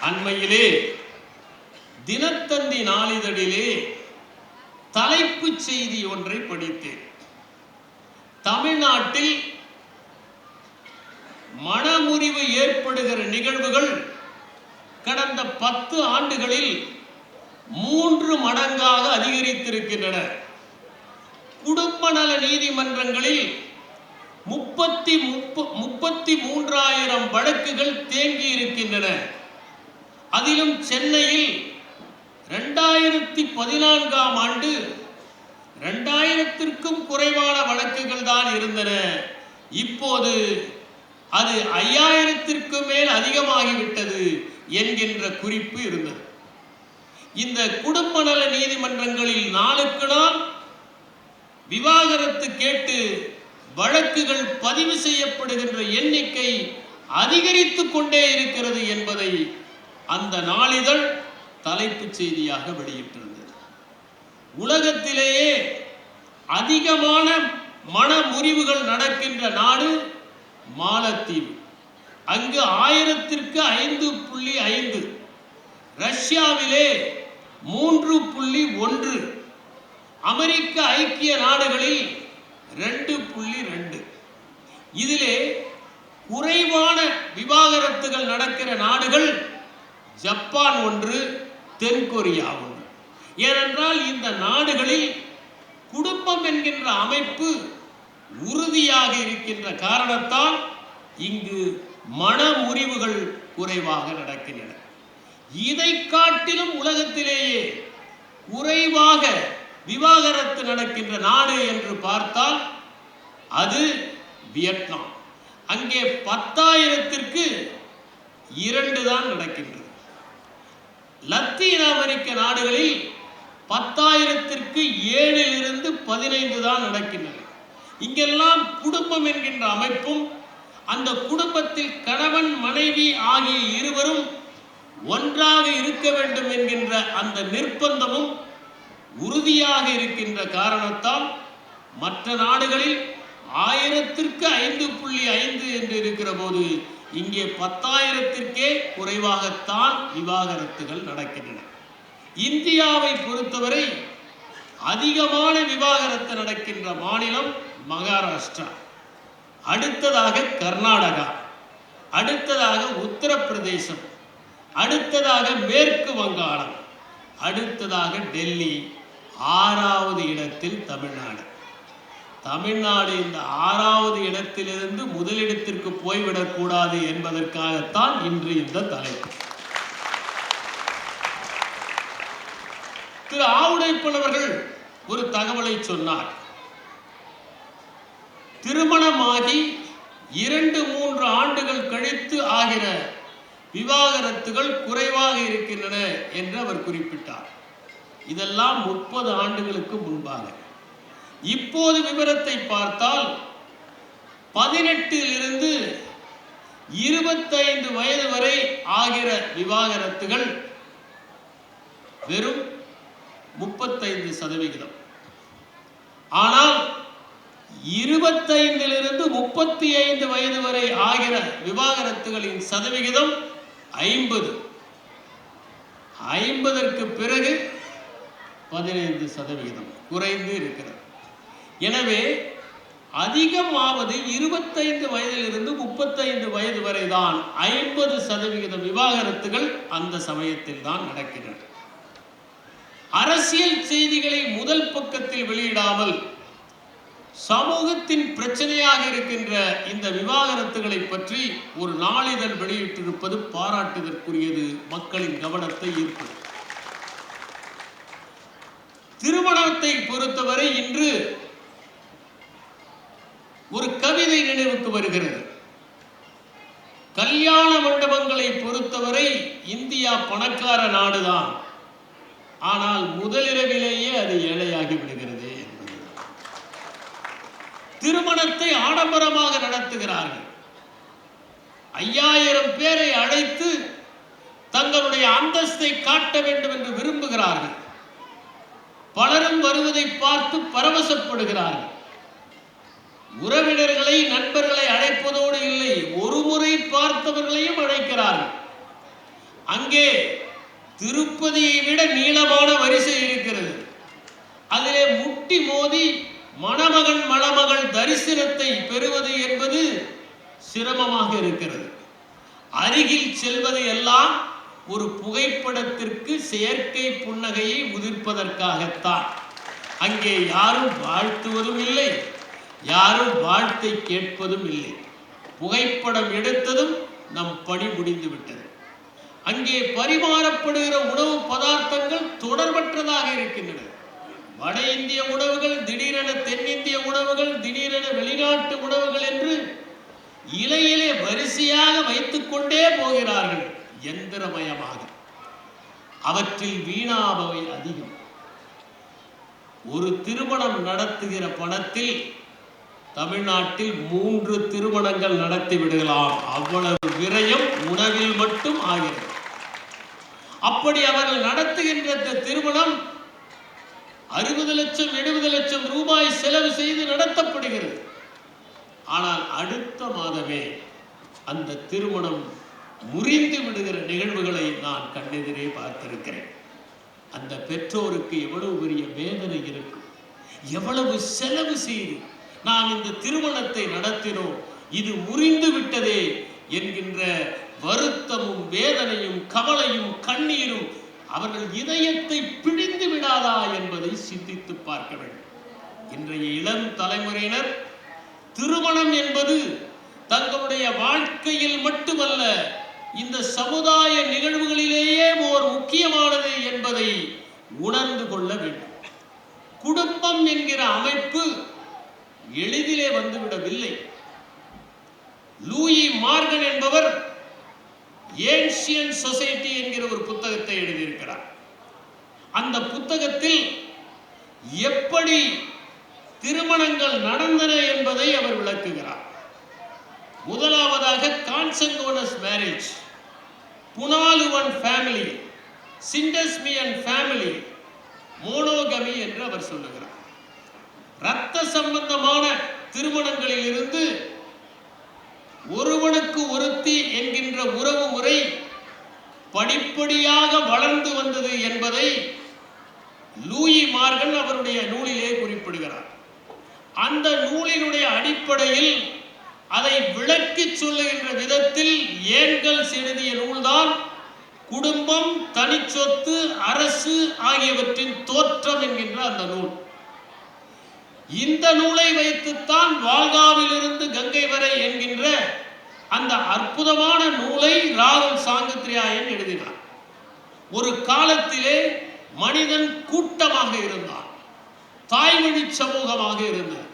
அண்மையிலே தினத்தந்தி நாளிதழிலே தலைப்புச் செய்தி ஒன்றை படித்தேன். தமிழ்நாட்டில் மனமுறிவு ஏற்படுகிற நிகழ்வுகள் கடந்த 10 ஆண்டுகளில் 3 மடங்காக அதிகரித்திருக்கின்றன. குடும்ப நல நீதிமன்றங்களில் 33,000 வழக்குகள் தேங்கி இருக்கின்றன. அதிலும் சென்னையில் 2014ஆம் ஆண்டு 2000க்கும் குறைவான வழக்குகள் தான் இருந்தன. இப்போது அது 5000க்கும் மேல் அதிகமாகிவிட்டது என்கின்ற குறிப்பு இருந்தது. இந்த குடும்ப நல நீதிமன்றங்களில் நாளுக்கு நாள் விவாகரத்து கேட்டு வழக்குகள் பதிவு செய்யப்படுகின்ற எண்ணிக்கை அதிகரித்துக் கொண்டே இருக்கிறது என்பதை அந்த நாளிதழ் தலைப்புச் செய்தியாக வெளியிட்டிருந்தது. உலகத்திலேயே அதிகமான மன முறிவுகள் நடக்கின்ற நாடு மாலத்தீவு. அங்கு 1000ற்கு 5.5, ரஷ்யாவிலே 3.1, அமெரிக்க ஐக்கிய நாடுகளில் 2.2. இதிலே குறைவான விவாகரத்துகள் நடக்கிற நாடுகள் ஜப்பான் 1, தென்கொரியா 1. ஏனென்றால் இந்த நாடுகளில் குடும்பம் என்கின்ற அமைப்பு உறுதியாக இருக்கின்ற காரணத்தால் இங்கு மன முறிவுகள் குறைவாக நடக்கின்றன. இதை காட்டிலும் உலகத்திலேயே குறைவாக விவாகரத்து நடக்கின்ற நாடு என்று பார்த்தால் அது வியட்நாம். அங்கே 10,000ற்கு 2 தான் நடக்கின்றது. லத்தீன் அமெரிக்க நாடுகளில் 10,000ற்கு 7லிருந்து 15 தான் நடக்கின்றன. இங்கெல்லாம் குடும்பம் என்கின்ற அமைப்பும் அந்த குடும்பத்தில் கணவன் மனைவி ஆகிய இருவரும் ஒன்றாக இருக்க வேண்டும் என்கின்ற அந்த நிர்பந்தமும் உறுதியாக இருக்கின்ற காரணத்தால் மற்ற நாடுகளில் 1000ற்கு 5.5 என்று இருக்கிற போது இங்கே 10,000ற்கே குறைவாகத்தான் விவாகரத்துகள் நடக்கின்றன. இந்தியாவை பொறுத்தவரை அதிகமான விவாகரத்து நடக்கின்ற மாநிலம் மகாராஷ்டிரா, அடுத்ததாக கர்நாடகா, அடுத்ததாக உத்தரப்பிரதேசம், அடுத்ததாக மேற்கு வங்காளம், அடுத்ததாக டெல்லி, 6வது இடத்தில் தமிழ்நாடு. தமிழ்நாடு இந்த 6வது இடத்திலிருந்து முதலிடத்திற்கு போய்விடக்கூடாது என்பதற்காகத்தான் இன்று இந்த தலைப்பு. திரு ஆவுடைப்பன் அவர்கள் ஒரு தகவலை சொன்னார். திருமணமாகி 2-3 ஆண்டுகள் கழித்து ஆகிற விவாகரத்துகள் குறைவாக இருக்கின்றன என்று அவர் குறிப்பிட்டார். இதெல்லாம் 30 ஆண்டுகளுக்கு முன்பாக. இப்போது விவரத்தை பார்த்தால் 18லிருந்து 25 வயது வரை ஆகிற விவாகரத்துகள் வெறும் 35%. ஆனால் 25லிருந்து 35 வயது வரை ஆகிற விவாகரத்துகளின் சதவிகிதம் 50. 50ற்கு பிறகு 15% குறைந்து இருக்கிறது. எனவே அதிகமாவது 25 வயதிலிருந்து 35 வயது வரை தான். 50% விவாகரத்துகள் அந்த சமயத்தில் தான் நடக்கின்றன. அரசியல் செய்திகளை முதல் பக்கத்தில் வெளியிடாமல் சமூகத்தின் பிரச்சனையாக இருக்கின்ற இந்த விவாகரத்துகளை பற்றி ஒரு நாளிதழ் வெளியிட்டிருப்பது பாராட்டுதற்குரியது, மக்களின் கவனத்தை ஈர்ப்பது. திருமணத்தை பொறுத்தவரை இன்று ஒரு கவிதை நினைவுக்கு வருகிறது. கல்யாண மண்டபங்களை பொறுத்தவரை இந்தியா பணக்கார நாடுதான், ஆனால் முதலிரவிலேயே அது ஏழையாகி விடுகிறது என்பது. திருமணத்தை ஆடம்பரமாக நடத்துகிறார்கள். 5000 பேரை அழைத்து தங்களுடைய அந்தஸ்தை காட்ட வேண்டும் என்று விரும்புகிறார்கள். பலரும் வருவதை பார்த்து பரவசப்படுகிறார்கள். உறவினர்களை நண்பர்களை அழைப்பதோடு இல்லை, ஒரு முறை பார்த்தவர்களையும் அழைக்கிறார்கள். அங்கே திருப்பதியை விட நீளமான வரிசை இருக்கிறது. அதிலே முட்டி மோதி மணமகன் மணமகள் தரிசனத்தை பெறுவது என்பது சிரமமாக இருக்கிறது. அருகில் செல்வது எல்லாம் ஒரு புகைப்படத்திற்கு செயற்கை புன்னகையை உதிர்ப்பதற்காகத்தான். அங்கே யாரும் வாழ்த்துவதும் இல்லை, யாரும் வாழ்த்தை கேட்பதும் இல்லை. புகைப்படம் எடுத்ததும் நம் பணி முடிந்து விட்டது. அங்கே பரிமாறப்படுகிற உணவு பதார்த்தங்கள் தொடர்பற்றதாக இருக்கின்றன. வட இந்திய உணவுகள், திடீரென தென்னிந்திய உணவுகள், திடீரென வெளிநாட்டு உணவுகள் என்று இலையிலே வரிசையாக வைத்துக் கொண்டே போகிறார்கள், எந்திரமயமாக. அவற்றில் வீணாபவை அதிகம். ஒரு திருமணம் நடத்துகிற பணத்தில் தமிழ்நாட்டில் 3 திருமணங்கள் நடத்தி விடலாம். அவ்வளவு விரயம் உணவில் மட்டும் ஆகிறது. அப்படி அவர்கள் நடத்துகின்ற திருமணம் 60 லட்சம் 70 லட்சம் ரூபாய் செலவு செய்து நடத்தப்படுகிறது. ஆனால் அடுத்த மாதமே அந்த திருமணம் முறிந்து விடுகிற நிகழ்வுகளை நான் கண்ணெதிரே பார்த்திருக்கிறேன். அந்த பெற்றோருக்கு எவ்வளவு பெரிய வேதனை இருக்கும், எவ்வளவு செலவு செய்து நாம் இந்த திருமணத்தை நடத்தினோம், இது முறிந்து விட்டதே என்கின்ற வருத்தமும் வேதனையும் கவலையும் கண்ணீரும் அவர்கள் இதயத்தை பிழிந்து விடாதா என்பதை சிந்தித்து பார்க்க வேண்டும். இன்றைய இளம் தலைமுறையினர் திருமணம் என்பது தங்களுடைய வாழ்க்கையில் மட்டுமல்ல, இந்த சமுதாய நிகழ்வுகளிலேயே ஒரு முக்கியமானது என்பதை உணர்ந்து கொள்ள வேண்டும். குடும்பம் என்கிற அமைப்பு எளிதிலே வந்துவிடவில்லை. லூயி மார்கன் என்பவர் ஏன்ஷியன்ட் சொசைட்டி என்கிற ஒரு புத்தகத்தை எழுதியிருக்கிறார். அந்த புத்தகத்தில் எப்படி திருமணங்கள் நடந்தன என்பதை அவர் விளக்குகிறார். முதலாவதாக கான்சங்கோனஸ் மேரேஜ், புனாலுவன் ஃபேமிலி, சிண்டஸ்மியன் ஃபேமிலி, மோனோகமி என்று அவர் சொல்லுகிறார். இரத்த சம்பந்தமான திருமணங்களில் இருந்து ஒருவனுக்கு ஒருத்தி என்கின்ற உறவு முறை படிப்படியாக வளர்ந்து வந்தது என்பதை லூயி மார்கன் அவருடைய நூலிலே குறிப்பிடுகிறார். அந்த நூலினுடைய அடிப்படையில் அதை விளக்கி சொல்லுகின்ற விதத்தில் ஏங்கல்ஸ் எழுதிய நூல்தான் குடும்பம், தனிச்சொத்து, அரசு ஆகியவற்றின் தோற்றம் என்கின்ற அந்த நூல். இந்த நூலை வைத்துத்தான் வால்காவிலிருந்து கங்கை வரை என்கின்ற அந்த அற்புதமான நூலை ராகுல் சாங்கித்ரியாயன் எழுதினார். ஒரு காலத்திலே மனிதன் கூட்டமாக இருந்தான், தாய்மொழி சமூகமாக இருந்தது,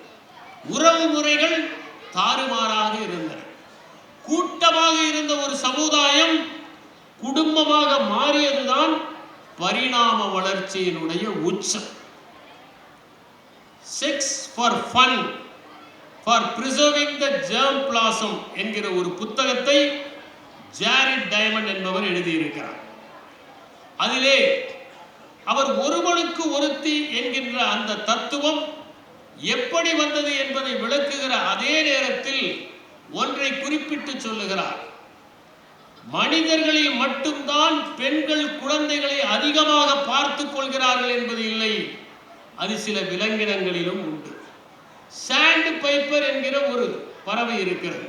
உறவு முறைகள் தாறுமாறாக இருந்தன. கூட்டமாக இருந்த ஒரு சமுதாயம் குடும்பமாக மாறியதுதான் பரிணாம வளர்ச்சியினுடைய உச்சம். Sex for fun for preserving the germ plasm என்கிற ஒரு புத்தகத்தை ஜாரிட் டைமண்ட் என்பவர் எழுதியிருக்கிறார். அதிலே அவர் ஒருவனுக்கு ஒருத்தி என்கின்ற அந்த தத்துவம் எப்படி வந்தது என்பதை விளக்குகிற அதே நேரத்தில் ஒன்றை குறிப்பிட்டு சொல்லுகிறார். மனிதர்களில் மட்டும்தான் பெண்கள் குழந்தைகளை அதிகமாக பார்த்துக் கொள்கிறார்கள் என்பது இல்லை, அது சில விலங்கினங்களிலும் உண்டு. சாண்ட் பைப்பர் என்கிற ஒரு பறவை இருக்கிறது.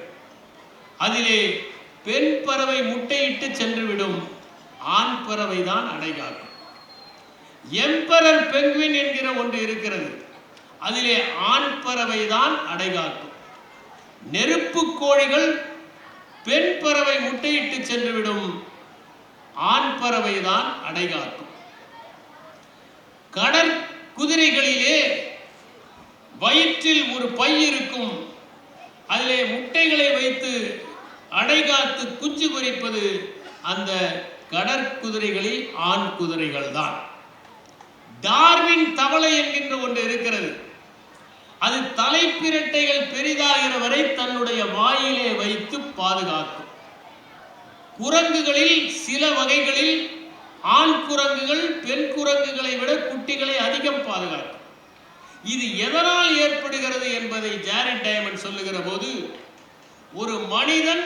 அதிலே பெண் பறவை முட்டையிட்டு சென்றுவிடும், ஆண் பறவை தான் அடைகாக்கும். எம்பரர் பெங்குவின் என்கிற ஒன்று இருக்கிறது, அதிலே ஆண் பறவை தான் அடைகாக்கும். நெருப்பு கோழிகள் பெண் பறவை முட்டையிட்டு சென்றுவிடும், ஆண் பறவை தான் அடைகாக்கும். கடற் குதிரைகளிலே வயிற்றில் ஒரு பை இருக்கும், அதிலே முட்டைகளை வைத்து அடைகாத்து குஞ்சு பொரிப்பது அந்த கடற்குதிரைகளில் ஆண் குதிரைகள் தான். டார்வின் தவளை என்கின்ற ஒன்று இருக்கிறது, அது தலைப்பிரட்டைகள் பெரிதாகிற வரை தன்னுடைய வாயிலே வைத்து பாதுகாக்கும். குரங்குகளில் சில வகைகளில் ஆண் குரங்குகள் பெண் குரங்குகளை விட குட்டிகளை அதிகம் பாதுகாக்கும். இது எதனால் ஏற்படுகிறது என்பதை ஜாரிட் டைமண்ட் சொல்லுகிற போது, ஒரு மனிதன்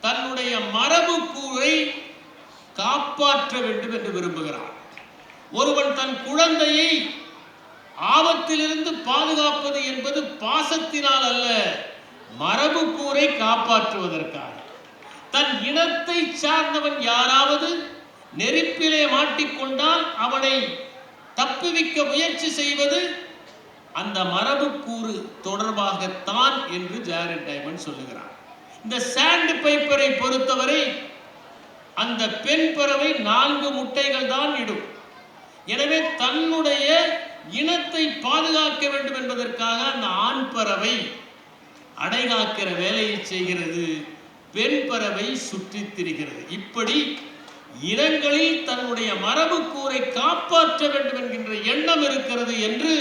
தன்னுடைய மரபு கூறை காப்பாற்ற வேண்டும் என்று விரும்புகிறான். ஒருவன் தன் குழந்தையை ஆபத்திலிருந்து பாதுகாப்பது என்பது பாசத்தினால் அல்ல, மரபு கூரை காப்பாற்றுவதற்காக. தன் இனத்தை சார்ந்தவன் யாராவது நெருப்பிலே மாட்டிக்கொண்டால் அவனை தப்புவிக்க முயற்சி செய்வது அந்த மரபு கூறு தொடர்பாகத்தான் என்று ஜாரட் டைமண்ட் சொல்லுகிறார். இந்த சாண்ட் பைப்பரை பொறுத்தவரை அந்த பெண் பறவை 4 முட்டைகள் தான் இடும். எனவே தன்னுடைய இனத்தை பாதுகாக்க வேண்டும் என்பதற்காக அந்த ஆண் பறவை அடைகாக்கிற வேலையை செய்கிறது, பெண் பறவை சுற்றித் திரிகிறது. இப்படி இனங்களில் தன்னுடைய மரபு கூரை காப்பாற்ற வேண்டும் என்கின்ற எண்ணம் இருக்கிறது என்று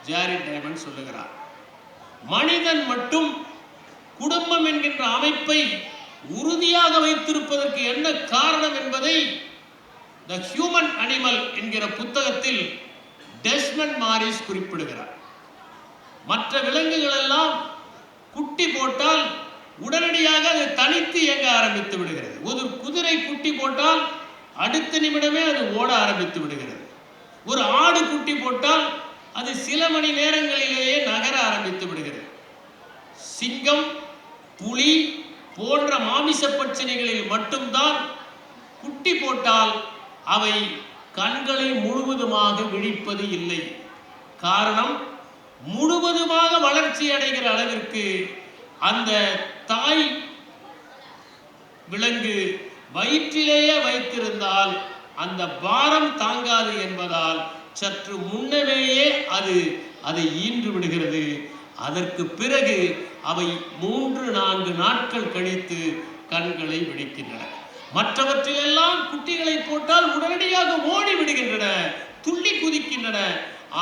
ஜாரட் டைமண்ட் சொல்லுகிறார். மனிதன் மட்டும் குடும்பம் என்கின்ற அமைப்பை உறுதியாக வைத்திருப்பதற்கு என்ன காரணம் என்பதை தி ஹியூமன் அனிமல் என்கிற புத்தகத்தில் டெஸ்மண்ட் மாரிஸ் குறிப்பிடுகிறார். மற்ற விலங்குகள் எல்லாம் குட்டி போட்டால் உடனடியாக அது தனித்து இயங்க ஆரம்பித்து விடுகிறது. ஒரு குதிரை குட்டி போட்டால் அடுத்த நிமிடமே அது ஓட ஆரம்பித்து விடுகிறது. ஒரு ஆடு குட்டி போட்டால் அது சில மணி நேரங்களிலேயே நகர ஆரம்பித்து விடுகிறது. சிங்கம், புலி போன்ற மாமிச பட்சணிகளில் மட்டும்தான் குட்டி போட்டால் அவை கண்களை முழுவதுமாக விழிப்பது இல்லை. காரணம், முழுவதுமாக வளர்ச்சி அடைகிற அளவிற்கு அந்த தாய் விலங்கு வயிற்றிலேயே வைத்திருந்தால் அந்த பாரம் தாங்காது என்பதால் சற்று முன்னமேயே அதை ஈன்று விடுகிறது. அதற்கு பிறகு அவை 3-4 நாட்கள் கழித்து கண்களை விழிக்கின்றன. மற்றவற்றிலெல்லாம் குட்டிகளை போட்டால் உடனடியாக ஓடி விடுகின்றன, துள்ளி குதிக்கின்றன.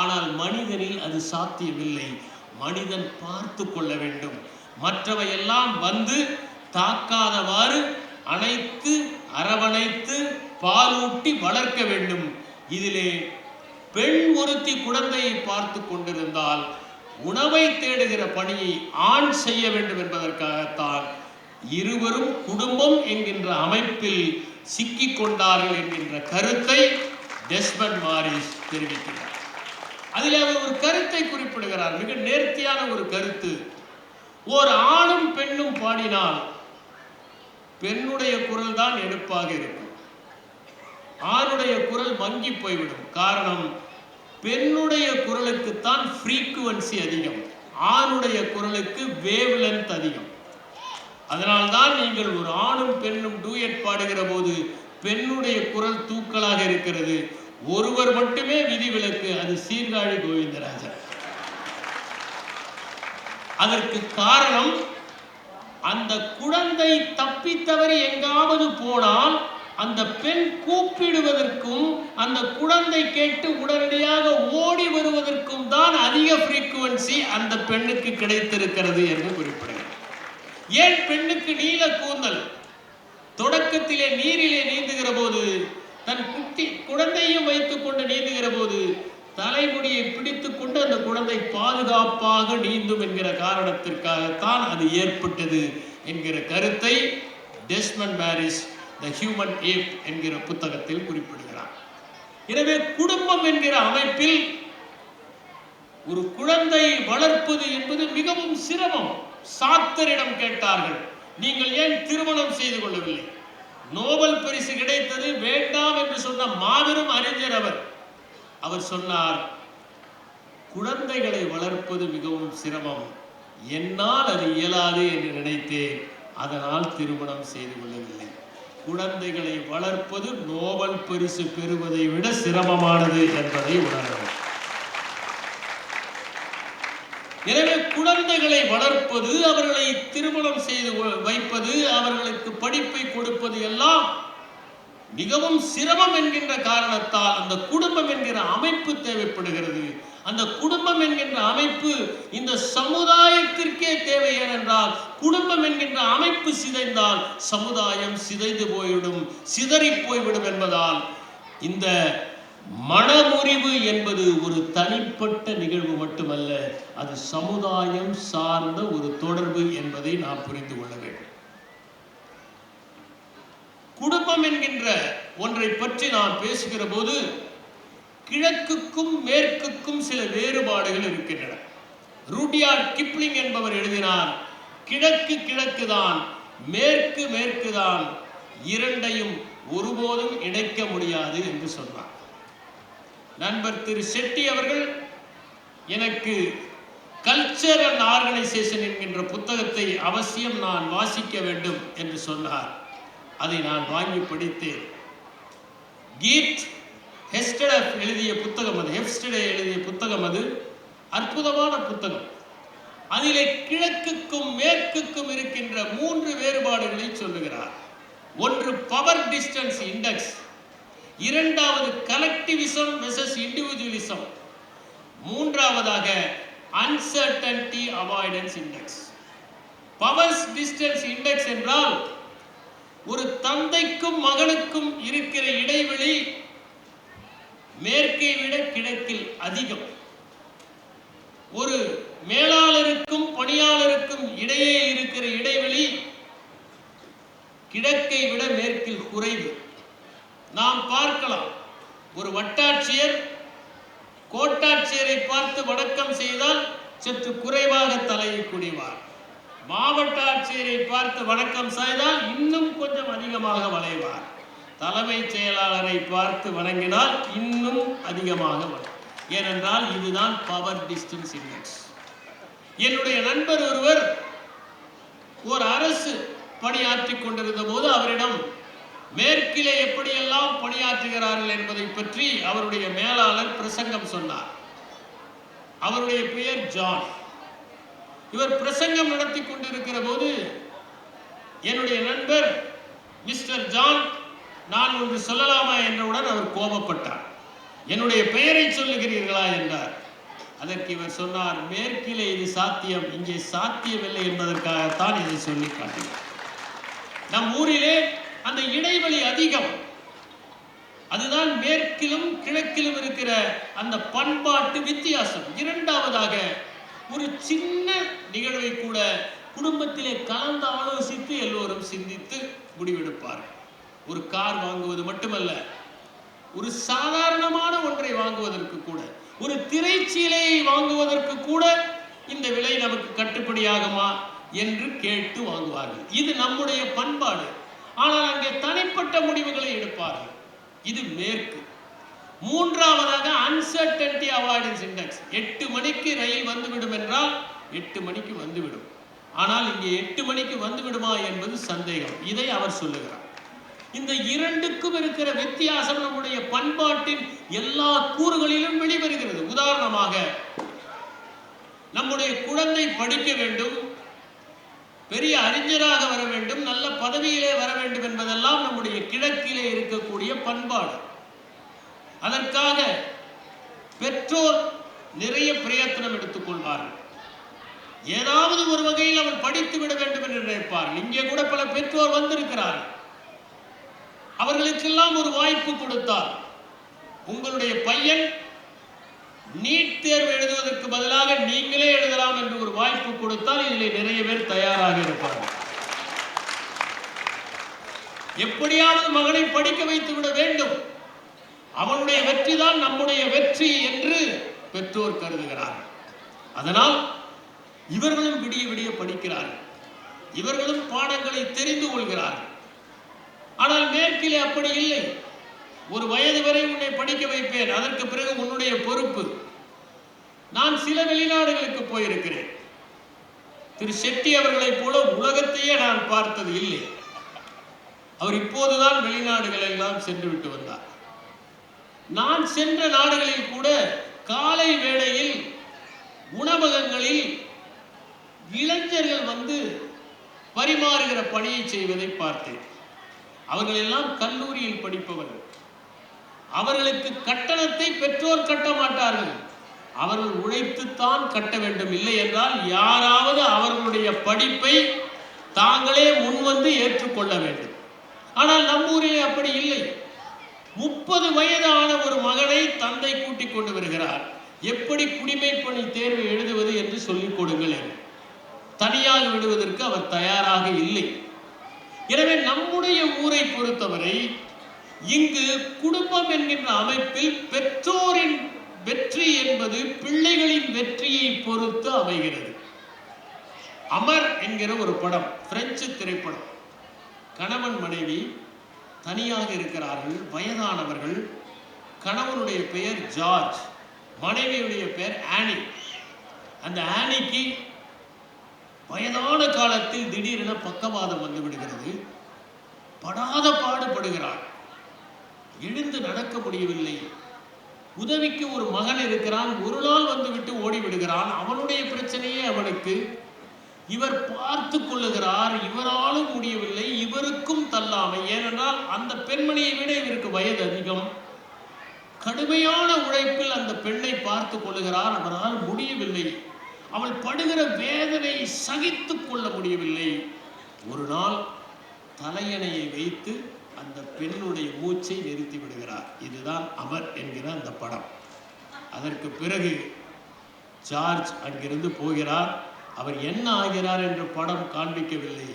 ஆனால் மனிதனில் அது சாத்தியமில்லை. மனிதன் பார்த்து கொள்ள வேண்டும். மற்றவையெல்லாம் வந்து தாக்காதவாறு அணைத்து அரவணைத்து பாலூட்டி வளர்க்க வேண்டும். இதிலே பெண் ஒருத்தி குழந்தையை பார்த்து கொண்டிருந்தால் உணவை தேடுகிற பணியை ஆண் செய்ய வேண்டும் என்பதற்காகத்தான் இருவரும் குடும்பம் என்கின்ற அமைப்பில் சிக்கிக் கொண்டார்கள் என்கின்ற கருத்தை டெஸ்மண்ட் மாரிஸ் தெரிவிக்கிறார். அதில் அவர் ஒரு கருத்தை குறிப்பிடுகிறார், மிக நேர்த்தியான ஒரு கருத்து. ஓர் ஆணும் பெண்ணும் பாடினால் பெண்ணுடைய குரல் தான் எடுப்பாக இருக்கும், ஆணுடைய குரல் மங்கி போய்விடும். காரணம், பெண்ணுடைய குரலுக்குத்தான் ஃப்ரீக்குவன்சி அதிகம், ஆணுடைய குரலுக்கு வேவ் லென்த் அதிகம். அதனால்தான் நீங்கள் ஒரு ஆணும் பெண்ணும் டூயட் பாடுகிற போது பெண்ணுடைய குரல் தூக்கலாக இருக்கிறது. ஒருவர் மட்டுமே விதிவிலக்கு, அது சீர்காழி கோவிந்தராஜன். அதற்கு காரணம், அந்த குழந்தை தப்பி தவறி எங்காவது போனால் அந்த பெண் கூப்பிடுவதற்கும் அந்த குழந்தை கேட்டு உடனடியாக ஓடி வருவதற்கும் தான் அதிக ஃப்ரீக்குவன்சி அந்த பெண்ணுக்கு கிடைத்திருக்கிறது என்று குறிப்பிடுகிறார். ஏன் பெண்ணுக்கு நீல கூந்தல்? தொடக்கத்திலே நீரிலே நீந்துகிற போது தன் குழந்தையும் வைத்துக் கொண்டு நீந்துகிற போது தலைமுடியை பிடித்துக் கொண்டு அந்த குழந்தை பாதுகாப்பாக நீந்தும் என்கிற காரணத்திற்காகத்தான் அது ஏற்பட்டது என்கிற கருத்தை டெஸ்மண்ட் மாரிஸ் தி ஹியூமன் ஏப் என்கிற புத்தகத்தில் குறிப்பிடுகிறார். எனவே குடும்பம் என்கிற அமைப்பில் ஒரு குழந்தை வளர்ப்பது என்பது மிகவும் சிரமம். சாத்தரிடம் கேட்டார்கள், நீங்கள் ஏன் திருமணம் செய்து கொள்ளவில்லை? நோபல் பரிசு கிடைத்தது, வேண்டாம் என்று சொன்ன மாபெரும் அறிஞர் அவர் சொன்னார், குழந்தைகளை வளர்ப்பது மிகவும் சிரமம், என்னால் அது இயலாது என்று நினைத்தேன், அதனால் திருமணம் செய்து கொள்ளவில்லை. குழந்தைகளை வளர்ப்பது நோபல் பரிசு பெறுவதை விட சிரமமானது என்பதை உணரவும். எனவே குழந்தைகளை வளர்ப்பது, அவர்களை திருமணம் செய்து வைப்பது, அவர்களுக்கு படிப்பை கொடுப்பது எல்லாம் மிகவும் சிரமம் என்கின்ற காரணத்தால் அந்த குடும்பம் என்கிற அமைப்பு தேவைப்படுகிறது. அந்த குடும்பம் என்கின்ற அமைப்பு இந்த சமுதாயத்திற்கே தேவை. ஏனென்றால் குடும்பம் என்கின்ற அமைப்பு சிதைந்தால் சமுதாயம் சிதைந்து போய்விடும், சிதறி போய்விடும் என்பதால் இந்த மனமுறிவு என்பது ஒரு தனிப்பட்ட நிகழ்வு மட்டுமல்ல, அது சமுதாயம் சார்ந்த ஒரு தொடர்பு என்பதை நாம் புரிந்து கொள்ள வேண்டும். குடும்ப குடும்பம் என்கின்ற ஒன்றை பற்றி நான் பேசுகிற போது கிழக்குக்கும் மேற்குக்கும் சில வேறுபாடுகள் இருக்கின்றன. ரூடியார்ட் கிப்ளிங் என்பவர் எழுதினார், கிழக்கு கிழக்குதான், மேற்கு மேற்குதான், இரண்டையும் ஒருபோதும் இணைக்க முடியாது என்று சொன்னார். நண்பர் திரு செட்டி அவர்கள் எனக்கு கல்ச்சர் அண்ட் ஆர்கனைசேஷன் என்கின்ற புத்தகத்தை அவசியம் நான் வாசிக்க வேண்டும் என்று சொன்னார். அதை நான் வாங்கி படித்தேன். கீட் ஹெஸ்டடே எழுதிய புத்தகம் அது அற்புதமான புத்தகம். அதிலே கிழக்குக்கும் மேற்குக்கும் இருக்கின்ற 3 வேறுபாடுகளை சொல்லுகிறார். ஒன்று பவர் டிஸ்டன்ஸ் இண்டெக்ஸ், இரண்டாவது கலெக்டிவிசம் வெர்சஸ் இண்டிவிஜுவலிசம், மூன்றாவதாக uncertainty avoidance index. Power distance index என்றால் ஒரு தந்தைக்கும் மகனுக்கும் இருக்கிற இடைவெளி மேற்கை விட கிழக்கில் அதிகம். ஒரு மேலாளருக்கும் பணியாளருக்கும் இடையே இருக்கிற இடைவெளி கிழக்கை விட மேற்கில் குறைவு. நாம் பார்க்கலாம், ஒரு வட்டாட்சியர் கோட்டாட்சியரை பார்த்து வணக்கம் செய்தால் சற்று குறைவாக தலையை குனிவார். மாவட்ட ஆட்சியரை பார்த்து வணக்கம் செய்தால் இன்னும் கொஞ்சம் அதிகமாக வளைவார். தலைமைச் செயலாளரை பார்த்து வணங்கினால் இன்னும் அதிகமாக வளைவார். ஏனென்றால் இதுதான் பவர் டிஸ்டன்ஸ் இண்டெக்ஸ். என்னுடைய நண்பர் ஒருவர் ஒரு அரசு பணியாற்றிக் கொண்டிருந்த போது அவரிடம் மேற்கிலே எப்படியெல்லாம் பணியாற்றுகிறார்கள் என்பதை பற்றி அவருடைய மேலாளர் பிரசங்கம் சொன்னார். அவருடைய பெயர் ஜான். இவர் பிரசங்கம் நடத்தி கொண்டிருக்கிற போது என்னுடைய நண்பர் மிஸ்டர் ஜான், நான் ஒன்று சொல்லலாமா என்றவுடன் அவர் கோபப்பட்டார். என்னுடைய பெயரை சொல்லுகிறீர்களா என்றார். அதற்கு இவர் சொன்னார், மேற்கிலே இது சாத்தியம், இங்கே சாத்தியமில்லை என்பதற்காகத்தான் இதை சொல்லி காட்டினார். நம் ஊரிலே அந்த இடைவெளி அதிகம். அதுதான் மேற்கிலும் கிழக்கிலும் இருக்கிற அந்த பண்பாட்டு வித்தியாசம். இரண்டாவதாக, ஒரு சின்ன நிகழ்வை கூட குடும்பத்திலே கலந்து ஆலோசித்து எல்லோரும் சிந்தித்து முடிவெடுப்பார்கள். ஒரு கார் வாங்குவது மட்டுமல்ல, ஒரு சாதாரணமான ஒன்றை வாங்குவதற்கு கூட, ஒரு திரைச்சீலையை வாங்குவதற்கு கூட இந்த விலை நமக்கு கட்டுப்படியாகுமா என்று கேட்டு வாங்குவார்கள். இது நம்முடைய பண்பாடு. ஆனால் அங்கே தனிப்பட்ட முடிவுகளை எடுப்பார்கள். இது மேற்கு. மூன்றாவதாக அன்சர்டனிட்டி அவாய்டன்ஸ் இண்டெக்ஸ். 8 மணிக்கு ரயில் வந்துவிடும் என்றால் 8 மணிக்கு வந்துவிடும். ஆனால் இங்கே 8 மணிக்கு வந்துவிடுமா என்பது சந்தேகம். இதை அவர் சொல்லுகிறார். இந்த இரண்டுக்கும் இருக்கிற வித்தியாசம் நம்முடைய பண்பாட்டின் எல்லா கூறுகளிலும் வெளிவருகிறது. உதாரணமாக, நம்முடைய குழந்தை படிக்க வேண்டும், பெரிய அறிஞராக வர வேண்டும், நல்ல பதவியிலே வர வேண்டும் என்பதெல்லாம் நம்முடைய கிழக்கிலே இருக்கக்கூடிய பண்பாடு. அதற்காக பெற்றோர் நிறைய பிரயத்தனம் எடுத்துக்கொள்வார்கள். ஏதாவது ஒரு வகையில் அவன் படித்து விட வேண்டும் என்று நினைப்பார்கள். இங்கே கூட பல பெற்றோர் வந்திருக்கிறார்கள். அவர்களுக்கெல்லாம் ஒரு வாய்ப்பு கொடுத்தார். உங்களுடைய பையன் நீட் தேர்வு எழுதுவதற்கு பதிலாக நீங்களே எழுதலாம் என்று ஒரு வாய்ப்பு கொடுத்தால் இதில் நிறைய பேர் தயாராக இருப்பார்கள். எப்படியாவது மகனை படிக்க வைத்து விட வேண்டும், அவனுடைய வெற்றி தான் நம்முடைய வெற்றி என்று பெற்றோர் கருதுகிறார்கள். அதனால் இவர்களும் விடிய விடிய படிக்கிறார்கள், இவர்களும் பாடங்களை தெரிந்து கொள்கிறார்கள். ஆனால் மேற்கிலே அப்படி இல்லை. ஒரு வயது வரை உன்னை படிக்க வைப்பேன், அதற்கு பிறகு உன்னுடைய பொறுப்பு. நான் சில வெளிநாடுகளுக்கு போயிருக்கிறேன். திரு செட்டி அவர்களைப் போல உலகத்தையே நான் பார்த்தது இல்லை. அவர் இப்போதுதான் வெளிநாடுகள் எல்லாம் சென்று விட்டு வந்தார். நான் சென்ற நாடுகளில் கூட காலை வேளையில் உணவகங்களில் இளைஞர்கள் வந்து பரிமாறுகிற பணியை செய்வதை பார்த்தேன். அவர்கள் எல்லாம் கல்லூரியில் படிப்பவர்கள். அவர்களுக்கு கட்டணத்தை பெற்றோர் கட்ட மாட்டார்கள், அவர்கள் உழைத்துத்தான் கட்ட வேண்டும். இல்லை என்றால் யாராவது அவர்களுடைய படிப்பை தாங்களே முன்வந்து ஏற்றுக்கொள்ள வேண்டும். ஆனால் நம்மூரிலே அப்படி இல்லை. 30 வயது ஆன ஒரு மகனை தந்தை கூட்டிக் கொண்டு வருகிறார். எப்படி குடிமைப்பணி தேர்வு எழுதுவது என்று சொல்லிக் கொடுங்கள் என்று. தனியாக விடுவதற்கு அவர் தயாராக இல்லை. எனவே நம்முடைய ஊரை பொறுத்தவரை இங்கு குடும்பம் என்கின்ற அமைப்பில் பெற்றோரின் வெற்றி என்பது பிள்ளைகளின் வெற்றியை பொறுத்து அமைகிறது. அமர் என்கிற ஒரு படம், பிரெஞ்சு திரைப்படம். கணவன் மனைவி தனியாக இருக்கிறார்கள், வயதானவர்கள். கணவனுடைய பெயர் ஜார்ஜ், மனைவியுடைய பெயர் ஆனி. அந்த ஆனிக்கு வயதான காலத்தில் திடீரென பக்கவாதம் வந்து விடுகிறது. படாத பாடுபடுகிறாள், எழுந்து நடக்க முடியவில்லை. உதவிக்கு ஒரு மகன் இருக்கிறான், ஒரு நாள் வந்துவிட்டு ஓடி விடுகிறான். அவனுடைய பிரச்சனையே அவனுக்கு. இவர் பார்த்து கொள்ளுகிறார், இவராலும் முடியவில்லை, இவருக்கும் தள்ளாமை. ஏனென்றால் அந்த பெண்மணியை விட இவருக்கு வயது அதிகம். கடுமையான உழைப்பில் அந்த பெண்ணை பார்த்து கொள்ளுகிறார், அவரால் முடியவில்லை. அவள் படுகிற வேதனையை சகித்து கொள்ள முடியவில்லை. ஒரு நாள் தலையணையை வைத்து அந்த பெண்ணுடைய மூச்சை நிறுத்தி விடுகிறார். இதுதான் அமர் என்கிற அந்த படம். அதற்கு பிறகு ஜார்ஜ் அங்கிருந்து போகிறார். அவர் என்ன ஆகிறார் என்று படம் காண்பிக்கவில்லை.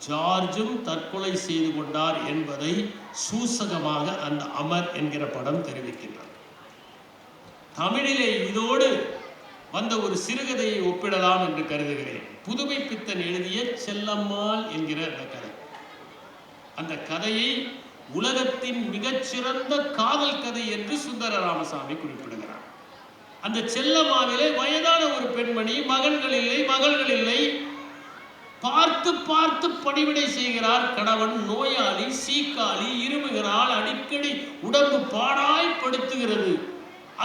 ஜார்ஜும் தற்கொலை செய்து கொண்டார் என்பதை சூசகமாக அந்த அமர் என்கிற படம் தெரிவிக்கின்றது. தமிழிலே இதோடு வந்த ஒரு சிறுகதையை ஒப்பிடலாம் என்று கருதுகிறேன். புதுமை பித்தன் எழுதிய செல்லம்மாள் என்கிற அந்த கதை. அந்த கதையை உலகத்தின் மிகச்சிறந்த காதல் கதை என்று சுந்தர ராமசாமி குறிப்பிடுகிறார். அந்த செல்லம்மாவிலே வயதான ஒரு பெண்மணி, மகன்கள் இல்லை, மகள்கள் இல்லை. பார்த்து பார்த்து பணிவிடை செய்கிறார். கணவன் நோயாளி, சீக்காளி, இருமுகிறாள், அடிக்கடி உடம்பு பாடாய்படுத்துகிறது.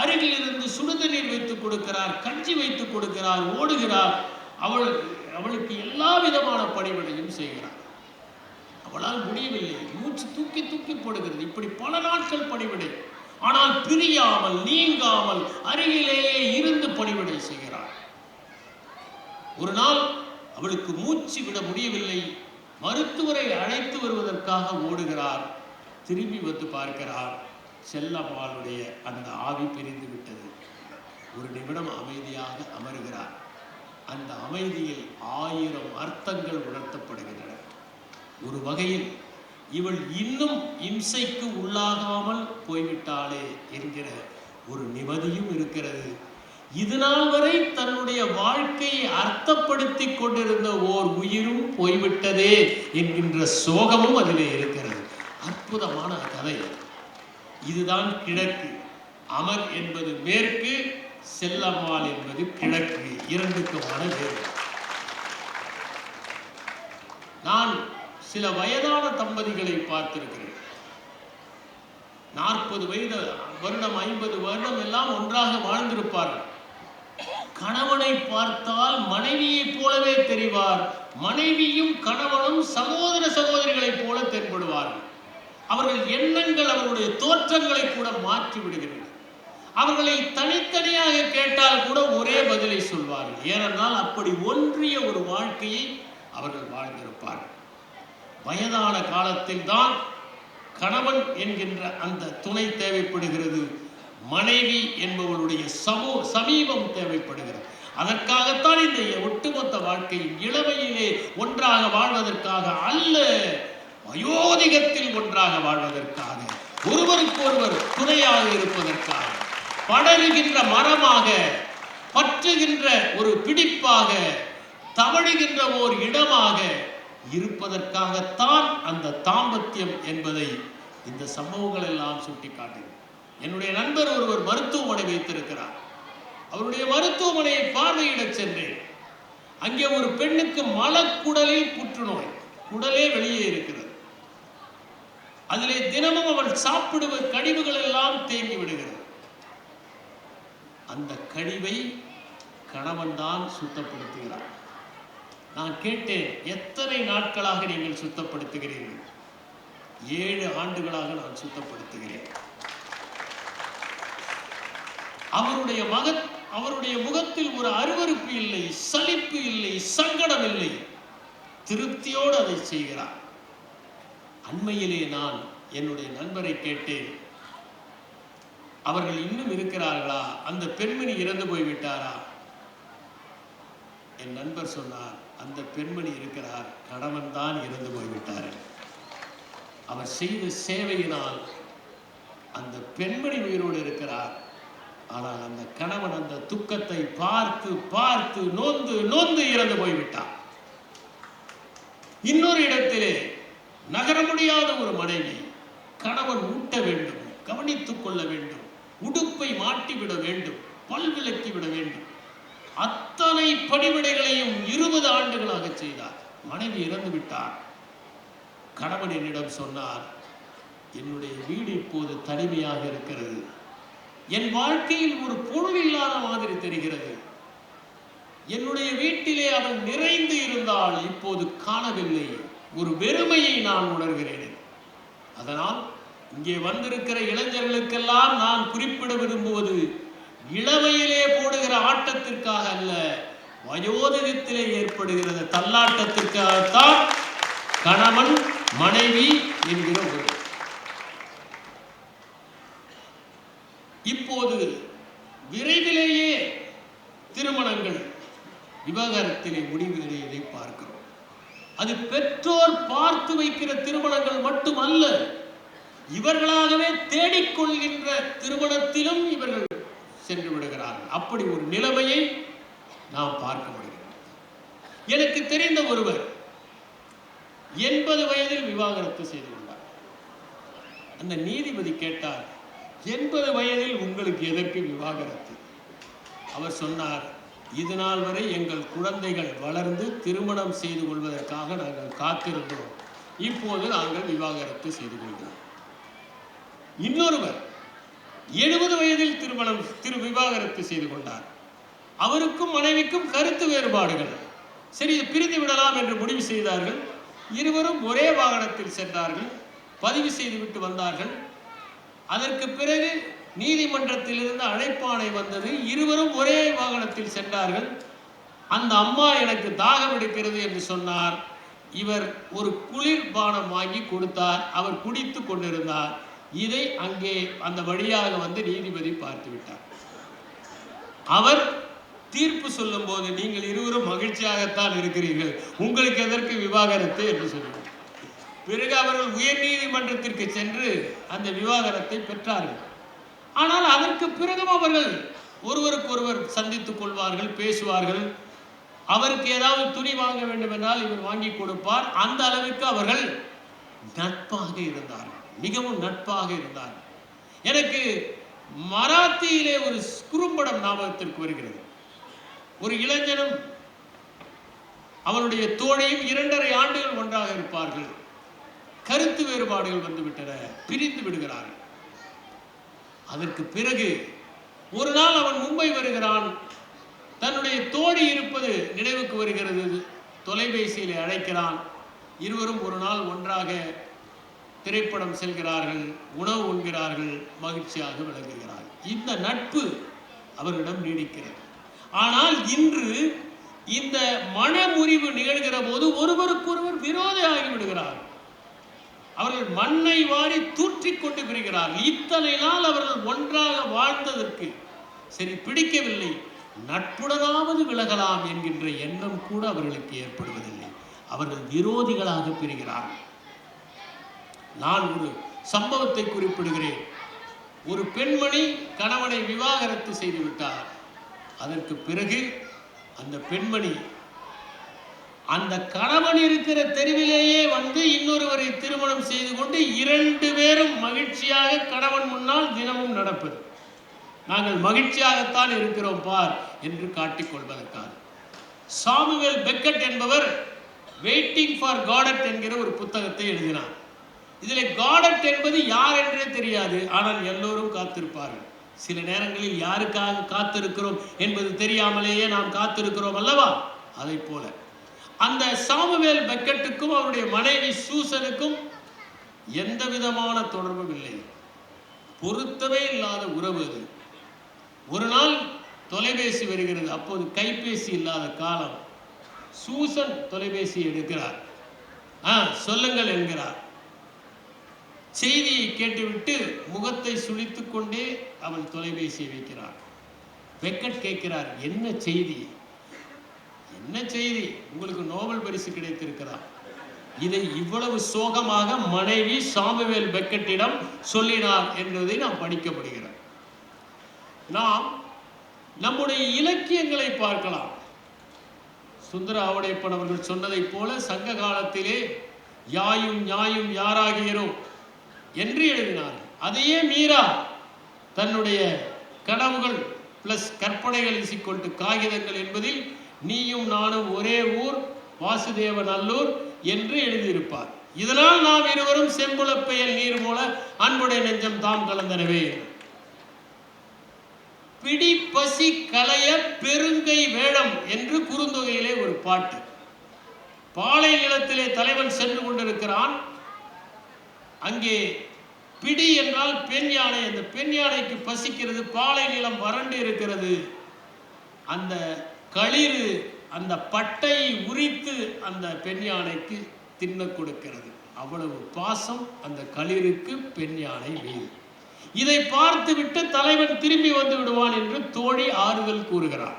அருகில் இருந்து சுடுதண்ணீர் வைத்துக் கொடுக்கிறார், கஞ்சி வைத்துக் கொடுக்கிறார், ஓடுகிறார். அவளுக்கு எல்லா விதமான பணிவிடையும் செய்கிறார். அவளால் முடியவில்லை, மூச்சு தூக்கி தூக்கி போடுகிறது. இப்படி பல நாட்கள் பணிவிடை. ஆனால் பிரியாமல் நீங்காமல் அருகிலேயே இருந்து பணிவிடை செய்கிறார். ஒரு நாள் அவளுக்கு மூச்சு விட முடியவில்லை. மருத்துவரை அழைத்து வருவதற்காக ஓடுகிறார். திரும்பி வந்து பார்க்கிறார், செல்லம்மாளுடைய அந்த ஆவி பிரிந்து விட்டது. ஒரு நிமிடம் அமைதியாக அமருகிறார். அந்த அமைதியில் 1000 அர்த்தங்கள் உணர்த்தப்படுகின்றன. ஒரு வகையில் இவள் இன்னும் இம்சைக்கு உள்ளாகாமல் போய்விட்டாளே என்கிற ஒரு நிம்மதியும் இருக்கிறது. இதுநாள் வரை தன்னுடைய வாழ்க்கையை அர்த்தப்படுத்தி கொண்டிருந்த ஓர் உயிரும் போய்விட்டதே என்கின்ற சோகமும் அதிலே இருக்கிறது. அற்புதமான கதை. இதுதான் கிழக்கு. அமர் என்பது மேற்கு, செல்லம்மாள் என்பது கிழக்கு. இரண்டுக்குமான வேறு. நான் சில வயதான தம்பதிகளை பார்த்திருக்கிறேன். 40 வருடம் 50 வருடம் எல்லாம் ஒன்றாக வாழ்ந்திருப்பார்கள். கணவனை பார்த்தால் மனைவியைப் போலவே தெரிவார். மனைவியும் கணவனும் சகோதர சகோதரிகளைப் போல தென்படுவார்கள். அவர்கள் எண்ணங்கள், அவர்களுடைய தோற்றங்களை கூட மாற்றி விடுகிறது. அவர்களை தனித்தனியாக கேட்டால் கூட ஒரே பதிலை சொல்வார்கள். ஏனென்றால் அப்படி ஒன்றிய ஒரு வாழ்க்கையை அவர்கள் வாழ்ந்திருப்பார்கள். வயதான காலத்தில் தான் கணவன் என்கின்ற அந்த துணை தேவைப்படுகிறது. மனைவி என்பவளுடைய சமீபம் தேவைப்படுகிறது. அதற்காகத்தான் இந்த ஒட்டுமொத்த வாழ்க்கையில் இளமையிலே ஒன்றாக வாழ்வதற்காக அல்ல, வயோதிகத்தில் ஒன்றாக வாழ்வதற்காக, ஒருவருக்கொருவர் துணையாக இருப்பதற்காக, படருகின்ற மரமாக, பற்றுகின்ற ஒரு பிடிப்பாக, தவழுகின்ற ஓர் இடமாக இருப்பதற்காகத்தான் அந்த தாம்பத்தியம் என்பதை இந்த சம்பவங்கள் எல்லாம் சுட்டிக்காட்டுகிறது. என்னுடைய நண்பர் ஒருவர் மருத்துவமனை வைத்திருக்கிறார். அவருடைய மருத்துவமனையை பார்வையிடச் சென்றேன். அங்கே ஒரு பெண்ணுக்கு மலக்குடலில் புற்றுநோய், குடலே வெளியே இருக்கிறது. அதிலே தினமும் அவள் சாப்பிடுவ கழிவுகள் எல்லாம் தேங்கி விடுகிறது. அந்த கழிவை கணவன் தான் சுத்தப்படுத்துகிறார். நான் கேட்டேன், எத்தனை நாட்களாக நீங்கள் சுத்தப்படுத்துகிறீர்கள்? 7 ஆண்டுகளாக நான் சுத்தப்படுத்துகிறேன். அவருடைய முகத்தில் ஒரு அருவருப்பு இல்லை, சலிப்பு இல்லை, சங்கடம் இல்லை, திருப்தியோடு அதை செய்கிறார். அண்மையிலே நான் என்னுடைய நண்பரை கேட்டேன், அவர்கள் இன்னும் இருக்கிறார்களா? அந்த பெண்மணி இறந்து போய்விட்டாரா? என் நண்பர் சொன்னார், அந்த பெண்மணி இருக்கிறார், கணவன் தான் இறந்து போய்விட்டார். அவர் செய்த சேவையினால் அந்த பெண்மணி உயிரோடு இருக்கிறார். ஆனால் அந்த கணவன் அந்த துக்கத்தை பார்த்து பார்த்து நொந்து நொந்து இறந்து போய்விட்டார். இன்னொரு இடத்திலே நகர முடியாத ஒரு மனைவி, கணவன் ஊட்ட வேண்டும், கவனித்துக் கொள்ள வேண்டும், உடுப்பை மாட்டிவிட வேண்டும், பல் விலக்கி விட வேண்டும், அத்தனை பணிவிடைகளையும் 20 ஆண்டுகளாக செய்தார். மனைவி இறந்து விட்டார். கணவன் என்னிடம் சொன்னார், என்னுடைய வீடு இப்போது தனிமையாக இருக்கிறது, என் வாழ்க்கையில் ஒரு பொருள் இல்லாத மாதிரி தெரிகிறது, என்னுடைய வீட்டிலே அவன் நிறைந்து இருந்தால் இப்போது காணவில்லை, ஒரு வெறுமையை நான் உணர்கிறேன். அதனால் இங்கே வந்திருக்கிற இளைஞர்களுக்கெல்லாம் நான் குறிப்பிட விரும்புவது, இளமையிலே போடுகிற ஆட்டத்திற்காக அல்ல, வயோதிகத்திலே ஏற்படுகிறது தள்ளாட்டத்திற்காகத்தான் கணவன் மனைவி என்கிற ஒரு. இப்போது விரைவிலேயே திருமணங்கள் விவாகரத்திலே முடிவுகளை பார்க்கிறோம். அது பெற்றோர் பார்த்து வைக்கிற திருமணங்கள் மட்டுமல்ல, இவர்களாகவே தேடிக்கொள்கின்ற திருமணத்திலும் இவர்கள் சென்று விடுகிறார்கள். அப்படி ஒரு நிலைமையை நாம் பார்க்க முடியும். எனக்கு தெரிந்த ஒருவர் 80 வயதில் விவாகரத்து செய்து கொண்டார். அந்த நீதிபதி கேட்டார், 80 வயதில் உங்களுக்கு எதற்கு விவாகரத்து? அவர் சொன்னார், இது நாள் வரை எங்கள் குழந்தைகள் வளர்ந்து திருமணம் செய்து கொள்வதற்காக நாங்கள் காத்திருந்தோம், இப்போது நாங்கள் விவாகரத்து செய்து கொள்கிறோம். இன்னொருவர் 70 வயதில் விவாகரத்து செய்து கொண்டார். அவருக்கும் மனைவிக்கும் கருத்து வேறுபாடுகள். சரி, பிரிந்து விடலாம் என்று முடிவு செய்தார்கள். இருவரும் ஒரே வாகனத்தில் சென்றார்கள், பதிவு செய்துவிட்டு வந்தார்கள். அதற்கு பிறகு நீதிமன்றத்தில் இருந்து அழைப்பாணை வந்தது. இருவரும் ஒரே வாகனத்தில் சென்றார்கள். அந்த அம்மா எனக்கு தாகம் எடுக்கிறது என்று சொன்னார். இவர் ஒரு குளிர்பானம் வாங்கி கொடுத்தார். அவர் குடித்து கொண்டிருந்தார். இதை அங்கே அந்த வழியாக வந்து நீதிபதி பார்த்து விட்டார். அவர் தீர்ப்பு சொல்லும் போது, நீங்கள் இருவரும் மகிழ்ச்சியாகத்தான் இருக்கிறீர்கள், உங்களுக்கு எதற்கு விவாகரத்து என்று சொல்லுவார். பிறகு அவர்கள் உயர் நீதிமன்றத்திற்கு சென்று அந்த விவாகரத்தை பெற்றார்கள். ஆனால் அதற்கு பிறகும் அவர்கள் ஒருவருக்கொருவர் சந்தித்துக் கொள்வார்கள், பேசுவார்கள். அவருக்கு ஏதாவது துணி வாங்க வேண்டும் என்றால் இவர் வாங்கி கொடுப்பார். அந்த அளவுக்கு அவர்கள் நட்பாக இருந்தார்கள், மிகவும் நட்பாக இருந்தார்கள். எனக்கு மராத்தியிலே ஒரு குறும்படம் ஞாபகத்திற்கு வருகிறது. ஒரு இளைஞனும் அவனுடைய தோழியும் 2.5 ஆண்டுகள் ஒன்றாக இருப்பார்கள். கருத்து வேறுபாடுகள் வந்துவிட்டன, பிரிந்து விடுகிறார்கள். அதற்கு பிறகு ஒரு நாள் அவன் மும்பை வருகிறான். தன்னுடைய தோழி இருப்பது நினைவுக்கு வருகிறது. தொலைபேசியில் அழைக்கிறான். இருவரும் ஒரு நாள் ஒன்றாக திரைப்படம் செல்கிறார்கள், உணவு உண்கிறார்கள், மகிழ்ச்சியாக விளங்குகிறார்கள். இந்த நட்பு அவர்களிடம் நீடிக்கிறது. ஆனால் இன்று இந்த மனமுறிவு நிகழ்கிற போது ஒருவருக்கொருவர் விரோதியாகி விடுகிறார்கள். அவர்கள் மண்ணை வாரி தூற்றிக் கொண்டு பிரிகிறார்கள். இத்தனை நாள் அவர்கள் ஒன்றாக வாழ்ந்ததற்கு சரி பிடிக்கவில்லை, நட்புடனாவது விலகலாம் என்கின்ற எண்ணம் கூட அவர்களுக்கு ஏற்படுவதில்லை. அவர்கள் விரோதிகளாக பிரிகிறார்கள். நான் ஒரு சம்பவத்தை குறிப்பிடுகிறேன். ஒரு பெண்மணி கணவனை விவாகரத்து செய்துவிட்டார். அதற்கு பிறகு அந்த பெண்மணி அந்த கணவன் இருக்கிற தெருவிலேயே வந்து இன்னொருவரை திருமணம் செய்து கொண்டு 2 பேரும் மகிழ்ச்சியாக கணவன் முன்னால் தினமும் நடப்பது. நாங்கள் மகிழ்ச்சியாகத்தான் இருக்கிறோம் பார் என்று காட்டிக்கொள்வதற்காக. சாமுவேல் பெக்கட் என்பவர் வெயிட்டிங் ஃபார் காடட் என்கிற ஒரு புத்தகத்தை எழுதினார். இதில் காடட் என்பது யார் என்றே தெரியாது, ஆனால் எல்லோரும் காத்திருப்பார்கள். சில நேரங்களில் யாருக்காக காத்திருக்கிறோம் என்பது தெரியாமலேயே நாம் காத்திருக்கிறோம் அல்லவா? அதை போல அந்த சாமுவேல் பெக்கட்டுக்கும் அவருடைய மனைவி சூசனுக்கும் எந்த விதமான தொடர்பும் இல்லை, பொருத்தமே இல்லாத உறவு அது. ஒரு நாள் தொலைபேசி வருகிறது. அப்போது கைபேசி இல்லாத காலம். சூசன் தொலைபேசி எடுக்கிறார். சொல்லுங்கள் என்கிறார். செய்தியை கேட்டுவிட்டு முகத்தை சுழித்துக் கொண்டே அவள் தொலைபேசியை வைக்கிறார். பெக்கட் கேட்கிறார், என்ன செய்தி? என்ன செய்தி? உங்களுக்கு நோபல் பரிசு கிடைத்திருக்கிறா? இதை இவ்வளவு சோகமாக மனைவி சாமுவேல் பெக்கெட்டிடம் சொல்லினார் என்பதை நாம் படிக்கப்படுகிறோம். நாம் நம்முடைய இலக்கியங்களை பார்க்கலாம். சுந்தர ஆவடையப்பன் அவர்கள் சொன்னதைப் போல சங்க காலத்திலே யாயும் ஞாயும் யாராகியரோ என்று எழுதினார். அதையே மீரா தன்னுடைய கனவுகள் பிளஸ் கற்பனைகள் இசிக்கொண்டு காகிதங்கள் என்பதில் நீயும் நானும் ஒரே ஊர் வாசுதேவ நல்லூர் என்று எழுதியிருப்பார். இதனால் நாம் இருவரும் செம்புலப்பெயல் நீர் போல அன்புடைய நெஞ்சம் தாம் கலந்தனவே. பிடி பசி களைய பெருங்கை வேடம் என்று குறுந்தொகையிலே ஒரு பாட்டு. பாலை நிலத்திலே தலைவன் சென்று கொண்டிருக்கிறான். அங்கே பிடி என்றால் பெண் யானை. அந்த பெண் யானைக்கு பசிக்கிறது. பாலை நிலம் வறண்டு இருக்கிறது. அந்த களிறு அந்த பட்டையை உரித்து அந்த பெண் யானைக்கு தின்ன கொடுக்கிறது. அவ்வளவு பாசம் அந்த களிருக்கு பெண் யானை மீது. இதை பார்த்துவிட்டு தலைவன் திரும்பி வந்து விடுவான் என்று தோழி ஆறுதல் கூறுகிறார்.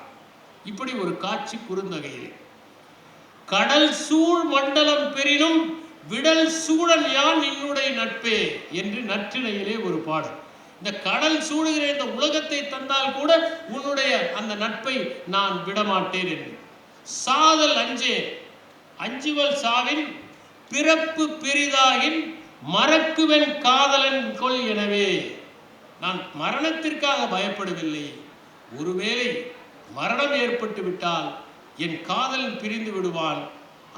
இப்படி ஒரு காட்சி குறுந்தொகையிலே. கடல் சூழ் மண்டலம் பெரினும் விடல் சூழல் யான் நின்னுடைய நட்பே என்று நற்றிணையிலே ஒரு பாடல். இந்த கடல் சூடுகிற இந்த உலகத்தை தந்தால் கூட உன்னுடைய அந்த நட்பை நான் விடமாட்டேன் என்று. சாதல் அஞ்சே அஞ்சுவல் சாவின் பிறப்பு பெரிதாகின் மறக்குவன் காதலன் கொள். எனவே நான் மரணத்திற்காக பயப்படவில்லை. ஒருவேளை மரணம் ஏற்பட்டு விட்டால் என் காதலன் பிரிந்து விடுவான்.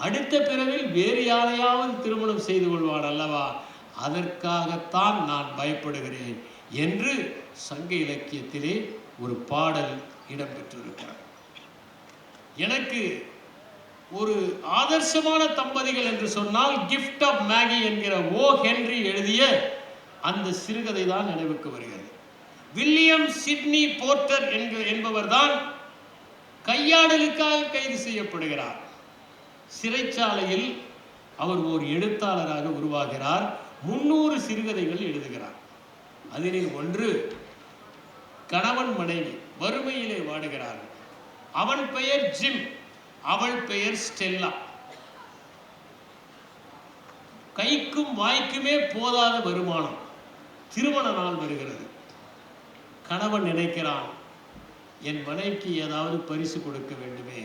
அடுத்த பிறவில் வேறு யாரையாவது திருமணம் செய்து கொள்வான் அல்லவா, அதற்காகத்தான் நான் பயப்படுகிறேன் என்று சங்க இலக்கியத்திலே ஒரு பாடல் இடம்பெற்றிருக்கிறார். எனக்கு ஒரு ஆதர்சமான தம்பதிகள் என்று சொன்னால் கிஃப்ட் ஆஃப் மேகி என்கிற ஓ ஹென்றி எழுதிய அந்த சிறுகதை தான் நினைவுக்கு வருகிறது. வில்லியம் சிட்னி போர்ட்டர் என்பவர் தான் கையாடலுக்காக கைது செய்யப்படுகிறார். சிறைச்சாலையில் அவர் ஒரு எழுத்தாளராக உருவாகிறார். 300 சிறுகதைகள் எழுதுகிறார். அதிலே ஒன்று கணவன் மனைவி வறுமையிலே வாடுகிறார்கள். அவன் பெயர் ஜிம், அவள் பெயர் ஸ்டெல்லா. கைக்கும் வாய்க்குமே போதாத வருமானம். திருமண நாள் வருகிறது. கணவன் நினைக்கிறான், என் மனைவிக்கு ஏதாவது பரிசு கொடுக்க வேண்டுமே.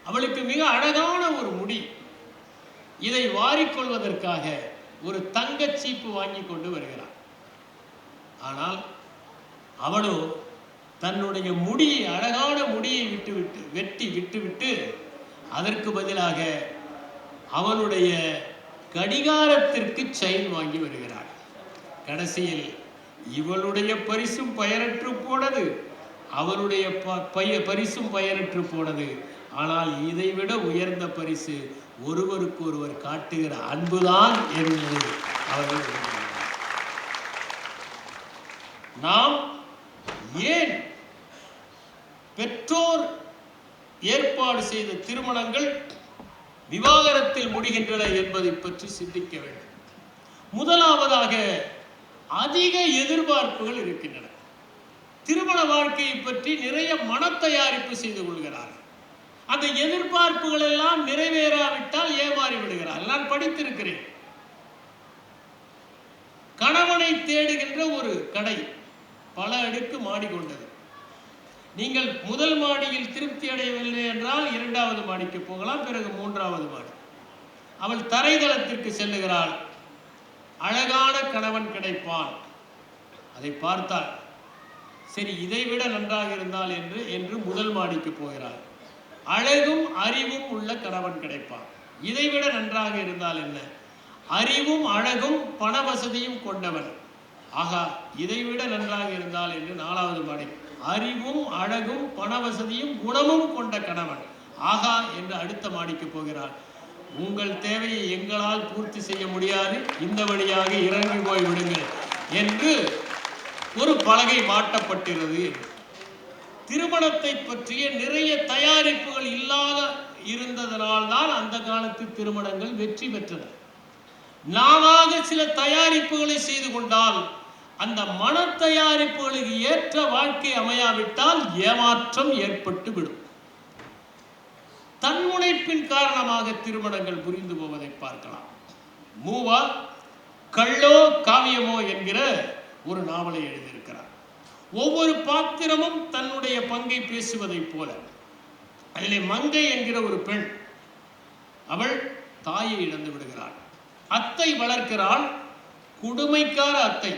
அவளுக்கு மிக அழகான ஒரு முடி. இதை வாரிக்கொள்வதற்காக ஒரு தங்க சீப்பு வாங்கி கொண்டு வருகிறான். ஆனால் அவளோ தன்னுடைய முடியை, அழகான முடியை வெட்டி விட்டுவிட்டு அதற்கு பதிலாக அவனுடைய கடிகாரத்திற்கு செயின் வாங்கி வருகிறாள். கடைசியில் இவளுடைய பரிசும் பயனற்று போனது, அவருடைய பரிசும் பயனற்று போனது. ஆனால் இதைவிட உயர்ந்த பரிசு ஒருவருக்கு ஒருவர் காட்டுகிற அன்புதான் என்று அவர்கள். நாம் ஏன் பெற்றோர் ஏற்பாடு செய்த திருமணங்கள் விவாகரத்தில் முடிகின்றன என்பதை பற்றி சிந்திக்க வேண்டும். முதலாவதாக அதிக எதிர்பார்ப்புகள் இருக்கின்றன. திருமண வாழ்க்கையை பற்றி நிறைய மன தயாரிப்பு செய்து கொள்கிறார்கள். அந்த எதிர்பார்ப்புகள் எல்லாம் நிறைவேறாவிட்டால் ஏமாறி விடுகிறார். நான் படித்திருக்கிறேன். கணவனை தேடுகின்ற ஒரு கடை பல அடுக்கு மாடி கொண்டது. நீங்கள் முதல் மாடியில் திருப்தி அடையவில்லை என்றால் 2வது மாடிக்கு போகலாம், பிறகு 3வது மாடி. அவள் தரைதளத்திற்கு செல்லுகிறாள். அழகான கணவன் கிடைப்பான். அதை பார்த்தால் சரி, இதைவிட நன்றாக இருந்தால் என்று முதல் மாடிக்கு போகிறாள். அழகும் அறிவும் உள்ள கணவன் கிடைப்பான். இதைவிட நன்றாக இருந்தால் என்ன, அறிவும் அழகும் பண வசதியும் கொண்டவன். ஆகா, இதைவிட நன்றாக இருந்தால் என்று 4வது மாடி. அறிவும் அழகும் பண வசதியும் குணமும் கொண்ட கணவன். ஆகா என்று அடுத்த மாடிக்கு போகிறார். உங்கள் தேவையை எங்களால் பூர்த்தி செய்ய முடியாது, இந்த வழியாக இறங்கி போய் விடுங்கள் என்று ஒரு பலகை மாட்டப்பட்டிருக்கிறது. திருமணத்தை பற்றிய நிறைய தயாரிப்புகள் இல்லாத இருந்ததனால்தான் அந்த காலத்து திருமணங்கள் வெற்றி பெற்றன. நாம சில தயாரிப்புகளை செய்து கொண்டால் அந்த மன தயாரிப்புகளுக்கு ஏற்ற வாழ்க்கை அமையாவிட்டால் ஏமாற்றம் ஏற்பட்டு விடும். தன்முனைப்பின் காரணமாக திருமணங்கள் புரிந்து போவதை பார்க்கலாம். மூவா கள்ளோ காவியமோ என்கிற ஒரு நாவலை எழுதியிருக்கிறார். ஒவ்வொரு பாத்திரமும் தன்னுடைய பங்கை பேசுவதை போல. அதிலே மங்கை என்கிற ஒரு பெண், அவள் தாயை இழந்து விடுகிறாள். அத்தை வளர்க்கிறாள், கொடுமைக்கார அத்தை.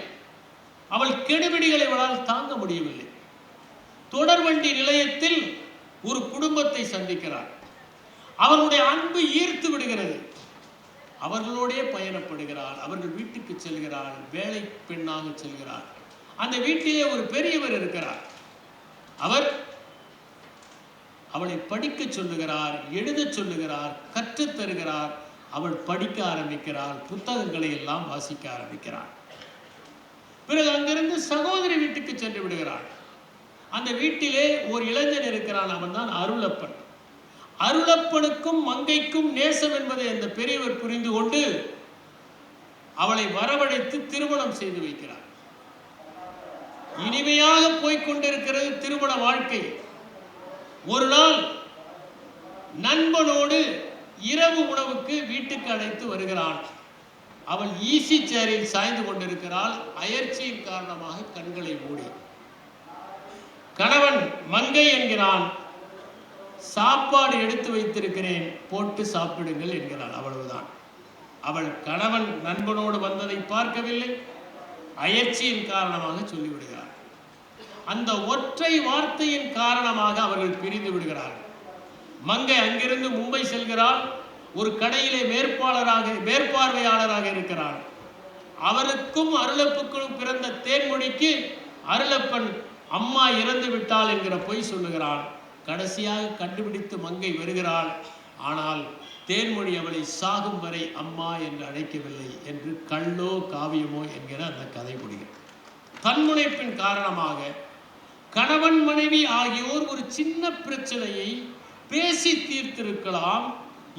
அவள் கெடுபிடிகளை அவளால் தாங்க முடியவில்லை. தொடர்வண்டி நிலையத்தில் ஒரு குடும்பத்தை சந்திக்கிறார். அவர்களுடைய அன்பு ஈர்த்து விடுகிறது. அவர்களோடே பயணப்படுகிறாள். அவர்கள் வீட்டுக்கு செல்கிறாள். வேலை பெண்ணாக செல்கிறாள். அந்த வீட்டிலே ஒரு பெரியவர் இருக்கிறார். அவர் அவளை படிக்க சொல்லுகிறார், எழுத சொல்லுகிறார், கற்றுத் தருகிறார். அவள் படிக்க ஆரம்பிக்கிறாள், புத்தகங்களை எல்லாம் வாசிக்க ஆரம்பிக்கிறாள். பிறகு அங்கிருந்து சகோதரி வீட்டுக்கு சென்று விடுகிறாள். அந்த வீட்டிலே ஒரு இளைஞன் இருக்கிறான். அவன் தான் அருளப்பன். அருளப்பனுக்கும் மங்கைக்கும் நேசம் என்பதை அந்த பெரியவர் புரிந்து கொண்டு அவளை வரவழைத்து திருமணம் செய்து வைக்கிறார். இனிமையாக போய்கொண்டிருக்கிறது திருமண வாழ்க்கை. ஒரு நாள் நண்பனோடு இரவு உணவுக்கு வீட்டுக்கு அழைத்து வருகிறான். அவள் ஈசி சேரில் சாய்ந்து கொண்டிருக்கிறாள். அயற்சியின் காரணமாக கண்களை மூடி. கணவன் மங்கை என்கிறான், சாப்பாடு எடுத்து வைத்திருக்கிறேன், போட்டு சாப்பிடுங்கள் என்கிறாள். அவ்வளவுதான். அவள் கணவன் நண்பனோடு வந்ததை பார்க்கவில்லை, அயற்சியின் காரணமாக சொல்லிவிடுகிறார். அந்த ஒற்றை வார்த்தையின் காரணமாக அவர்கள் பிரிந்து விடுகிறார்கள். மங்கை அங்கிருந்து மும்பை செல்கிறாள். ஒரு கடையிலே மேற்பார்வையாளராக இருக்கிறார். அவருக்கும் அருளப்புக்கும் பிறந்த தேன்மொழிக்கு அருளப்பன் அம்மா இறந்து விட்டாள் என்கிற பொய் சொல்லுகிறாள். கடைசியாக கண்டுபிடித்து மங்கை வருகிறாள். ஆனால் தேன்மொழி அவளை சாகும் வரை அம்மா என்று அழைக்கவில்லை என்று கள்ளோ காவியமோ என்கிற அந்த கதை முடிகிறது. தன்முனைப்பின் காரணமாக கணவன் மனைவி ஆகியோர் ஒரு சின்ன பிரச்சனையை பேசி தீர்த்திருக்கலாம்.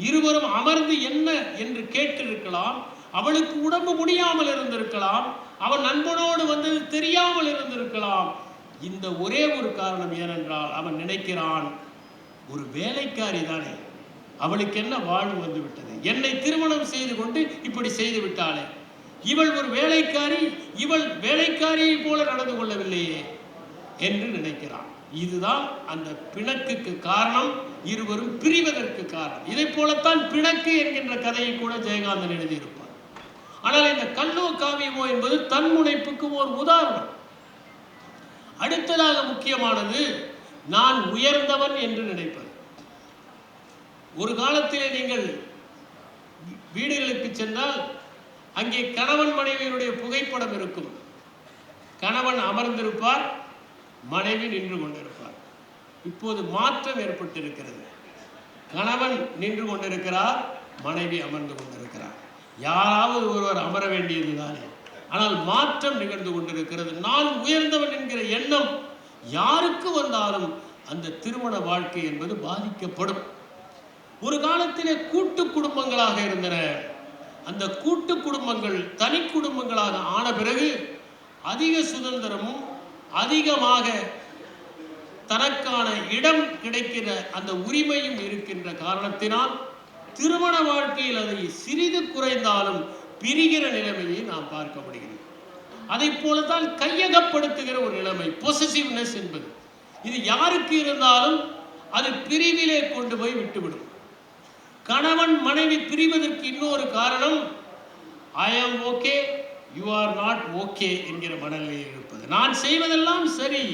இருவரும் அமர்ந்து என்ன என்று கேட்டிருக்கலாம். அவளுக்கு உடம்பு முடியாமல் இருந்திருக்கலாம். அவன் நண்பனோடு வந்தது தெரியாமல் இருந்திருக்கலாம். இந்த ஒரே ஒரு காரணம் ஏனென்றால் அவன் நினைக்கிறான், ஒரு வேலைக்காரி தானே, அவளுக்கு என்ன வாழ்வு வந்து விட்டது, என்னை திருமணம் செய்து கொண்டு இப்படி செய்து விட்டாளே, இவள் ஒரு வேலைக்காரி, இவள் வேலைக்காரியை போல நடந்து கொள்ளவில்லையே என்று நினைக்கிறான். இதுதான் அந்த பிணக்குக்கு காரணம், இருவரும் பிரிவதற்கு காரணம். இதை போலத்தான் பிணக்கு என்கின்ற கதையை கூட ஜெயகாந்தன் எழுதியிருப்பார். ஆனால் இந்த கள்ளோ காவியமோ என்பது தன்முனைப்புக்கு ஒரு உதாரணம். அடுத்ததாக முக்கியமானது நான் உயர்ந்தவன் என்று நினைப்பது. ஒரு காலத்திலே நீங்கள் வீடுகளுக்கு சென்றால் அங்கே கணவன் மனைவியினுடைய புகைப்படம் இருக்கும். கணவன் அமர்ந்திருப்பார், மனைவி நின்று கொண்டிருப்பார். இப்போது மாற்றம் ஏற்பட்டிருக்கிறது. கணவன் நின்று கொண்டிருக்கிறார், மனைவி அமர்ந்து கொண்டிருக்கிறார். யாராவது ஒருவர் அமர வேண்டியதுதானே. ஆனால் மாற்றம் நிகழ்ந்து கொண்டிருக்கிறது. நான் உயர்ந்தவன் என்கிற எண்ணம் யாருக்கு வந்தாலும் அந்த திருமண வாழ்க்கை என்பது பாதிக்கப்படும். ஒரு காலத்திலே கூட்டு குடும்பங்களாக இருந்தன. அந்த கூட்டு குடும்பங்கள் தனி குடும்பங்களாக ஆன பிறகு அதிக சுதந்திரமும் அதிகமாக தனக்கான இடம் கிடைக்கிற அந்த உரிமையும் இருக்கின்ற காரணத்தினால் திருமண வாழ்க்கையில் அதை சிறிது குறைந்தாலும் பிரிகிற நிலைமையை நாம் பார்க்க முடிகிறது. அதை போலதான் கையகப்படுத்துகிற ஒரு நிலைமை, பொசசிவ்னஸ் என்பது, இது யாருக்கு இருந்தாலும் அது பிரிவிலே கொண்டு போய் விட்டுவிடும். கணவன் மனைவி பிரிவதற்கு இன்னொரு காரணம், ஐ ஆம் okay, you are not okay என்கிற மனநிலையில் இருப்பது. நான் செய்வதெல்லாம் சரி,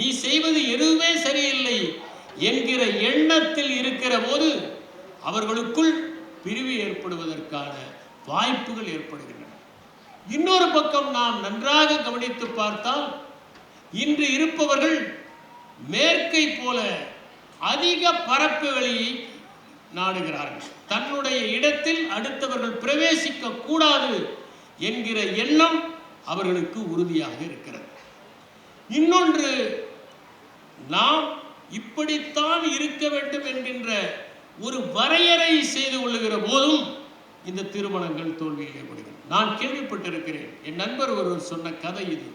நீ செய்வது எதுவுமே சரியில்லை என்கிற எண்ணத்தில் இருக்கிற போது அவர்களுக்குள் பிரிவு ஏற்படுவதற்கான வாய்ப்புகள் ஏற்படுகின்றன. இன்னொரு பக்கம் நாம் நன்றாக கவனித்து பார்த்தால் இன்று இருப்பவர்கள் மேற்கை போல அதிக பரப்பு வெளியை நாடுகிறார்கள். தன்னுடைய இடத்தில் அடுத்தவர்கள் பிரவேசிக்க கூடாது என்கிற எண்ணம் அவர்களுக்கு உறுதியாக இருக்கிறது. இன்னொன்று, நாம் இப்படித்தான் இருக்க வேண்டும் என்கின்ற ஒரு வரையறை செய்து கொள்ளுகிற போதும் இந்த திருமணங்கள் தோல்வியில் ஏற்படுகிறது. நான் கேள்விப்பட்டிருக்கிறேன். என் நண்பர் ஒருவர் சொன்ன கதை இது.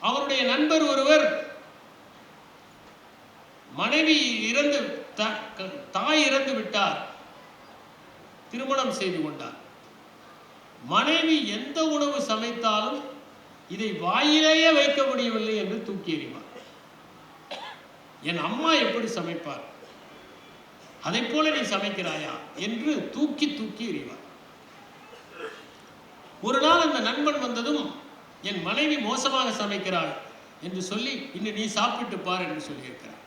அவருடைய நண்பர் ஒருவர் மனைவி இறந்து தாய் இறந்து விட்டார், திருமணம் செய்து கொண்டார். மனைவி எந்த உணவு சமைத்தாலும் இதை வாயிலேயே வைக்க முடியவில்லை என்று தூக்கி எறிவார். என் அம்மா எப்படி சமைப்பார், அதை போல நீ சமைக்கிறாயா என்று தூக்கி தூக்கி எறிவார். ஒரு நாள் அந்த நண்பன் வந்ததும், என் மனைவி மோசமாக சமைக்கிறாள் என்று சொல்லி, இன்னும் நீ சாப்பிட்டு பார் என்று சொல்லியிருக்கிறார்.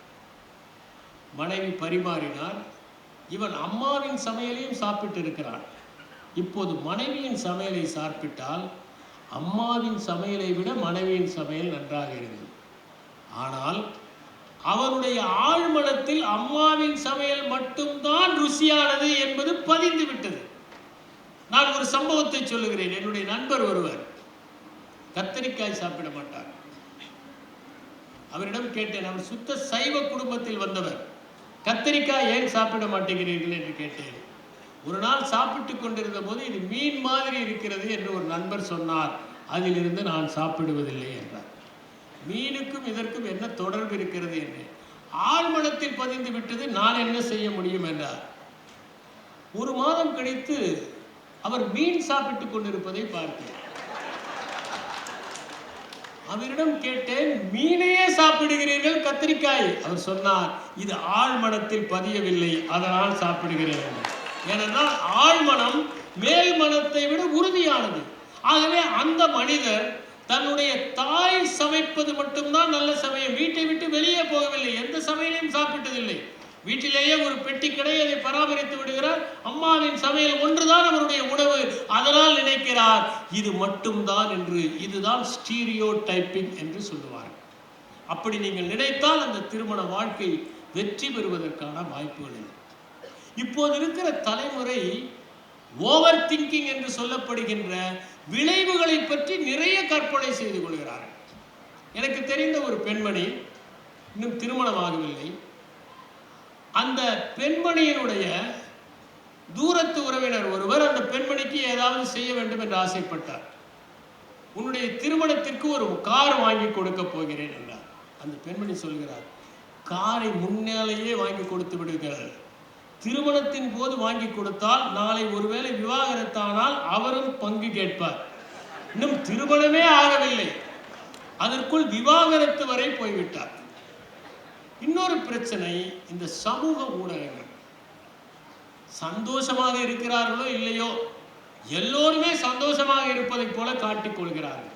மனைவி பரிமாறினார். இவன் அம்மாவின் சமையலையும் சாப்பிட்டு இருக்கிறான். இப்போது மனைவியின் சமையலை சாப்பிட்டால் அம்மாவின் சமையலை விட மனைவியின் சமையல் நன்றாக இருந்தது. ஆனால் அவனுடைய ஆழ்மனத்தில் அம்மாவின் சமையல் மட்டும்தான் ருசியானது என்பது பதிந்து விட்டது. நான் ஒரு சம்பவத்தை சொல்லுகிறேன். என்னுடைய நண்பர் ஒருவர் கத்தரிக்காய் சாப்பிட மாட்டார். அவரிடம் கேட்டேன், அவர் சுத்த சைவ குடும்பத்தில் வந்தவர், கத்தரிக்காய் ஏன் சாப்பிட மாட்டேங்கிறீர்கள் என்று கேட்டேன். ஒரு நாள் சாப்பிட்டு கொண்டிருந்த போது, இது மீன் மாதிரி இருக்கிறது என்று ஒரு நண்பர் சொன்னார். அதிலிருந்து நான் சாப்பிடுவதில்லை என்றார். மீனுக்கும் இதற்கும் என்ன தொடர்பு இருக்கிறது என்று ஆழ்மனத்தில் பதிந்து விட்டது. நான் என்ன செய்ய முடியும் என்றார். ஒரு மாதம் கழித்து அவர் மீன் சாப்பிட்டுக் கொண்டிருப்பதை பார்த்தேன். அவரிடம் கேட்டேன், மீனையே சாப்பிடுகிறீர்கள், கத்திரிக்காய்? அவர் சொன்னார், இது ஆழ்மனத்தில் பதியவில்லை, அதனால் சாப்பிடுகிறேன். ஏனென்றால் ஆழ்மனம் மேல் மனத்தை விட உறுதியானது. ஆகவே அந்த மனிதர் தன்னுடைய தாய் சமைப்பது மட்டும்தான் நல்ல சமயம், வீட்டை விட்டு வெளியே போகவில்லை, எந்த சமையலையும் சாப்பிட்டதில்லை. வீட்டிலேயே ஒரு பெட்டி கடை, அதை பராமரித்து விடுகிறார். அம்மாவின் சமையல் ஒன்றுதான் அவருடைய உணவு. அதனால் நினைக்கிறார் இது மட்டும்தான் என்று. இதுதான் ஸ்டீரியோ டைப்பிங் என்று சொல்லுவார். அப்படி நீங்கள் நினைத்தால் அந்த திருமண வாழ்க்கை வெற்றி பெறுவதற்கான வாய்ப்புகள் இல்லை. இப்போது இருக்கிற தலைமுறை ஓவர் திங்கிங் என்று சொல்லப்படுகின்ற விளைவுகளை பற்றி நிறைய கற்பனை செய்து கொள்கிறார்கள். எனக்கு தெரிந்த ஒரு பெண்மணி இன்னும் திருமணமாகவில்லை. அந்த பெண்மணியினுடைய தூரத்து உறவினர் ஒருவர் அந்த பெண்மணிக்கு ஏதாவது செய்ய வேண்டும் என்று ஆசைப்பட்டார். உன்னுடைய திருமணத்திற்கு ஒரு கார் வாங்கி கொடுக்க போகிறேன் என்றார். அந்த பெண்மணி சொல்கிறார், காரை முன்னாலேயே வாங்கி கொடுத்து விடுகிறார். திருமணத்தின் போது வாங்கி கொடுத்தால் நாளை ஒருவேளை விவாகரத்தானால் அவரும் பங்கு கேட்பார். இன்னும் திருமணமே ஆகவில்லை, அதற்குள் விவாகரத்து வரை போய்விட்டார். இன்னொரு பிரச்சனை, இந்த சமூக ஊடகங்கள். சந்தோஷமாக இருக்கிறார்களோ இல்லையோ, எல்லோருமே சந்தோஷமாக இருப்பதை போல காட்டிக் கொள்கிறார்கள்.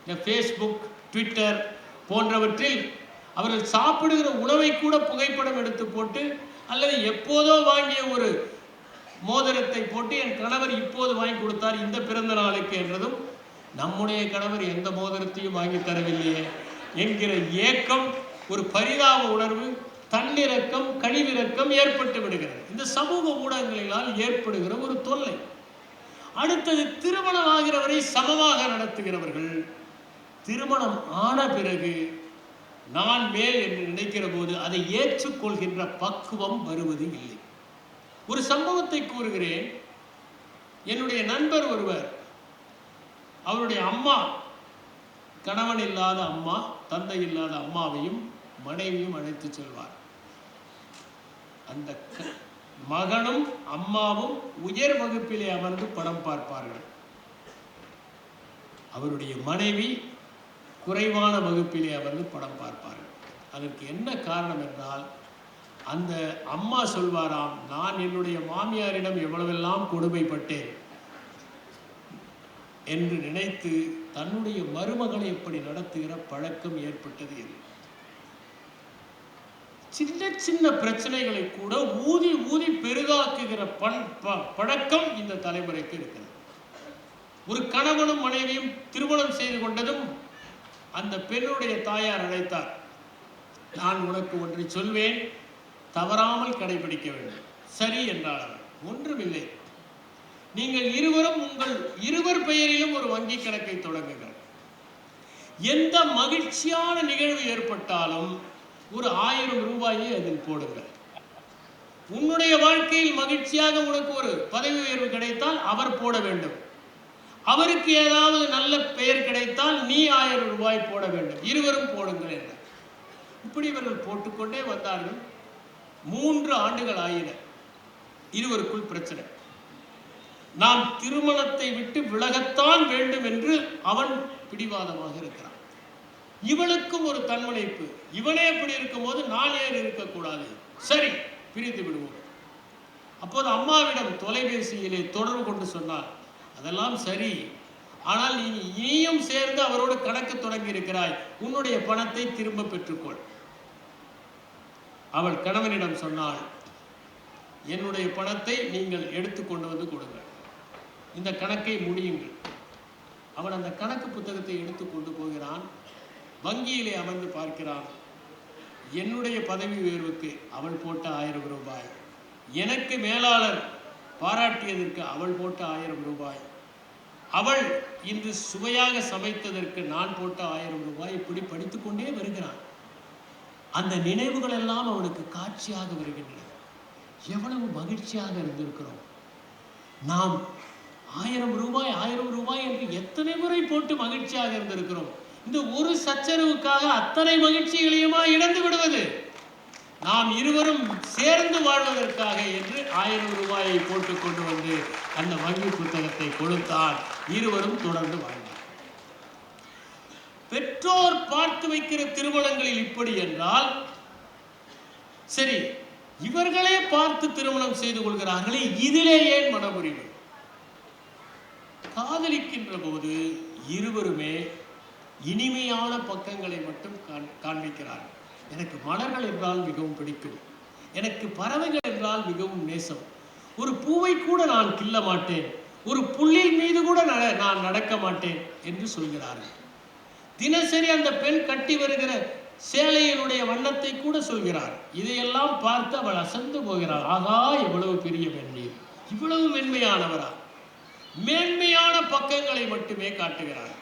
இந்த ஃபேஸ்புக், ட்விட்டர் போன்றவற்றில் அவர்கள் சாப்பிடுகிற உணவை கூட புகைப்படம் எடுத்து போட்டு, அல்லது எப்போதோ வாங்கிய ஒரு மோதிரத்தை போட்டு, என் கணவர் இப்போது வாங்கி கொடுத்தார் இந்த பிறந்த நாளுக்கு என்றதும், நம்முடைய கணவர் எந்த மோதிரத்தையும் வாங்கி தரவில்லையே என்கிற ஏக்கம், ஒரு பரிதாப உணர்வு, தன்னிறக்கம், கழிவிறக்கம் ஏற்பட்டு விடுகிறது. இந்த சமூக ஊடகங்களால் ஏற்படுகிற ஒரு தொல்லை. அடுத்தது, திருமணம் ஆகிறவரை சமமாக நடத்துகிறவர்கள். திருமணம் ஆன பிறகு நான் மேல் என்று நினைக்கிற போது அதை ஏற்றுக்கொள்கின்ற பக்குவம் வருவது இல்லை. ஒரு சம்பவத்தை கூறுகிறேன். என்னுடைய நண்பர் ஒருவர், அவருடைய அம்மா, கணவன் இல்லாத அம்மா, தந்தை இல்லாத அம்மாவையும் மனைவியும் அழைத்து செல்வார். அந்த மகனும் அம்மாவும் உயர் வகுப்பிலே அமர்ந்து படம் பார்ப்பார்கள். அவருடைய மனைவி குறைவான வகுப்பிலே அமர்ந்து படம் பார்ப்பார்கள். அதற்கு என்ன காரணம் என்றால், அந்த அம்மா சொல்வாராம், நான் என்னுடைய மாமியாரிடம் எவ்வளவெல்லாம் கொடுமைப்பட்டேன் என்று நினைத்து தன்னுடைய மருமகளை எப்படி நடத்துகிற பழக்கம் ஏற்பட்டது இல்லை. சின்ன சின்ன பிரச்சனைகளை கூட ஊதி ஊதி பெரிதாக்குகிற பழக்கம் இந்த தலைமுறைக்கு இருக்கிறது. ஒரு கணவனும் மனைவியும் திருமணம் செய்து கொண்டதும் அந்த பெண்ணுடைய தாயார் அழைத்தார். நான் உனக்கு ஒன்றை சொல்வேன், தவறாமல் கடைபிடிக்க வேண்டும். சரி என்றார் அவர். ஒன்றுமில்லை, நீங்கள் இருவரும் உங்கள் இருவர் பெயரிலும் ஒரு வங்கி கணக்கை தொடங்குங்கள். எந்த மகிழ்ச்சியான நிகழ்வு ஏற்பட்டாலும் ஒரு 1000 ரூபாயை அதில் போடுங்கள். உன்னுடைய வாழ்க்கையில் மகிழ்ச்சியாக உனக்கு ஒரு பதவி உயர்வு கிடைத்தால் அவர் போட வேண்டும். அவருக்கு ஏதாவது நல்ல பெயர் கிடைத்தால் நீ 1000 ரூபாய் போட வேண்டும். இருவரும் போடுங்கள் என்றார். இப்படி இவர்கள் போட்டுக்கொண்டே வந்தார்கள். 3 ஆண்டுகள் ஆயின. இருவருக்குள் பிரச்சனை. நாம் திருமணத்தை விட்டு விலகத்தான் வேண்டும் என்று அவன் பிடிவாதமாக இருக்கிறான். இவளுக்கும் ஒரு தன்முனைப்பு. இவனே எப்படி இருக்கும்போது நான் ஏன் இருக்கக்கூடாது, சரி பிரித்து விடுவோம். அப்போது அம்மாவிடம் தொலைபேசியிலே தொடர்பு கொண்டு சொன்னார், அதெல்லாம் சரி, ஆனால் நீயும் சேர்ந்து அவரோடு கணக்கு தொடங்கி இருக்கிறாய், உன்னுடைய பணத்தை திரும்ப பெற்றுக்கொள். அவள் கணவனிடம் சொன்னாள், என்னுடைய பணத்தை நீங்கள் எடுத்து கொண்டு வந்து கொடுங்கள், இந்த கணக்கை முடியுங்கள். அவன் அந்த கணக்கு புத்தகத்தை எடுத்து கொண்டு போகிறான். வங்கியிலே அமர்ந்து பார்க்கிறான். என்னுடைய பதவி உயர்வுக்கு அவள் போட்ட 1000 ரூபாய், எனக்கு மேலாளர் பாராட்டியதற்கு அவள் போட்ட 1000 ரூபாய், அவள் இன்று சுவையாக சமைத்ததற்கு நான் போட்ட 1000 ரூபாய், இப்படி படித்துக்கொண்டே வருகிறான். அந்த நினைவுகள் எல்லாம் அவனுக்கு காட்சியாக வருகின்றன. எவ்வளவு மகிழ்ச்சியாக இருந்திருக்கிறோம் நாம். 1000 ரூபாய் என்று எத்தனை முறை போட்டு மகிழ்ச்சியாக இருந்திருக்கிறோம். இந்த ஒரு சச்சரவுக்காக அத்தனை மகிழ்ச்சிகளையுமா இழந்து விடுவது? நாம் இருவரும் சேர்ந்து வாழ்வதற்காக என்று 1000 ரூபாயை போட்டு கொண்டு வந்து அந்த வங்கி புத்தகத்தை கொடுத்தால் இருவரும் தொடர்ந்து வாழ்ந்தார். பெற்றோர் பார்த்து வைக்கிற திருமணங்களில் இப்படி என்றால் சரி, இவர்களே பார்த்து திருமணம் செய்து கொள்கிறார்களே, இதிலே ஏன் மனமுறிவு? காதலிக்கின்ற போது இருவருமே இனிமையான பக்கங்களை மட்டும் காண்பிக்கிறார்கள். எனக்கு மலர்கள் என்றால் மிகவும் பிடிக்கும், எனக்கு பறவைகள் என்றால் மிகவும் நேசம், ஒரு பூவை கூட நான் கிள்ள மாட்டேன், ஒரு புல்லின் மீது கூட நான் நடக்க மாட்டேன் என்று சொல்கிறார்கள். தினசரி அந்த பெண் கட்டி வருகிற சேலையினுடைய வண்ணத்தை கூட சொல்கிறார். இதையெல்லாம் பார்த்து அவள் அசந்து போகிறாள். ஆகா, எவ்வளவு பெரிய மென்மையும், இவ்வளவு மென்மையானவரா? மேன்மையான பக்கங்களை மட்டுமே காட்டுகிறார்.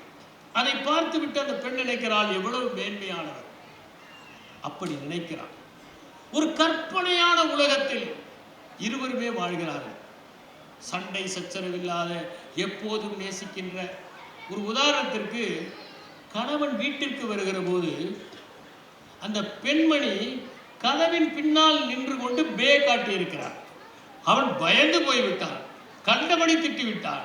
அதை பார்த்து விட்டு அந்த பெண் நினைக்கிறாள், எவ்வளவு மேன்மையானவர். அப்படி நினைக்கிறார். ஒரு கற்பனையான உலகத்தில் இருவருமே வாழ்கிறார்கள். சண்டை சச்சரவில்லாத, எப்போதும் நேசிக்கின்ற. ஒரு உதாரணத்திற்கு, கணவன் வீட்டிற்கு வருகிற போது அந்த பெண்மணி கதவின் பின்னால் நின்று கொண்டு பே காட்டி இருக்கிறார். அவன் பயந்து போய்விட்டான், கண்டபடி திட்டிவிட்டான்.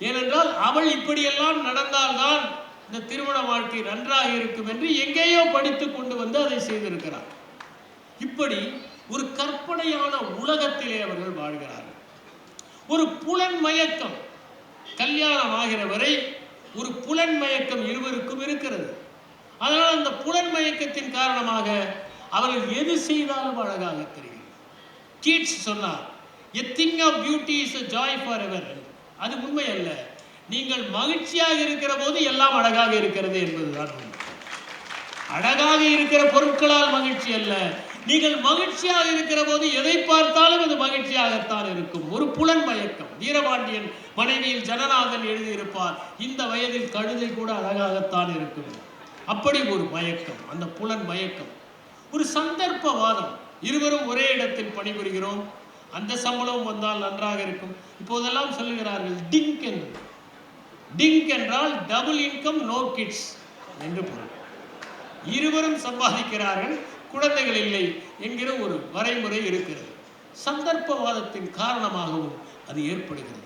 ஏனென்றால் அவள் இப்படியெல்லாம் நடந்தால்தான் இந்த திருமண வாழ்க்கை நன்றாக இருக்கும் என்று எங்கேயோ படித்து கொண்டு வந்து அதை செய்திருக்கிறார். இப்படி ஒரு கற்பனையான உலகத்திலே அவர்கள் வாழ்கிறார்கள். ஒரு புலன் மயக்கம், கல்யாணம் ஆகிற வரை ஒரு புலன் மயக்கம் இருவருக்கும் இருக்கிறது. அதனால் அந்த புலன் மயக்கத்தின் காரணமாக அவர்கள் எது செய்தாலும் அழகாக தெரியும். கீட்ஸ் சொன்னார், a thing of beauty is a joy forever. அது உண்மை அல்ல. நீங்கள் மகிழ்ச்சியாக இருக்கிற போது எல்லாம் அழகாக இருக்கிறது என்பதுதான் உண்மை. அழகாக இருக்கிற பொருட்களால் மகிழ்ச்சி அல்ல. நீங்கள் மகிழ்ச்சியாக இருக்கிற போது எதை பார்த்தாலும் அது மகிழ்ச்சியாகத்தான் இருக்கும். ஒரு புலன் மயக்கம். வீரபாண்டியன் மனைவியில் ஜனநாதன் எழுதியிருப்பார், இந்த வயதில் கழுதை கூட அழகாகத்தான் இருக்கும். அப்படி ஒரு மயக்கம், அந்த புலன் மயக்கம். ஒரு சந்தர்ப்பவாதம். இருவரும் ஒரே இடத்தில் பணிபுரிகிறோம், அந்த சம்பளம் வந்தால் நன்றாக இருக்கும். இப்போதெல்லாம் சொல்லுகிறார்கள் டிங்க் என்று. டிங்க் என்றால் டபுள் இன்கம் நோ கிட்ஸ் என்று பொருள். இருவரும் சம்பாதிக்கிறார்கள், குழந்தைகள் இல்லை என்கிற ஒரு வரைமுறை இருக்கிறது. சந்தர்ப்பவாதத்தின் காரணமாகவும் அது ஏற்படுகிறது.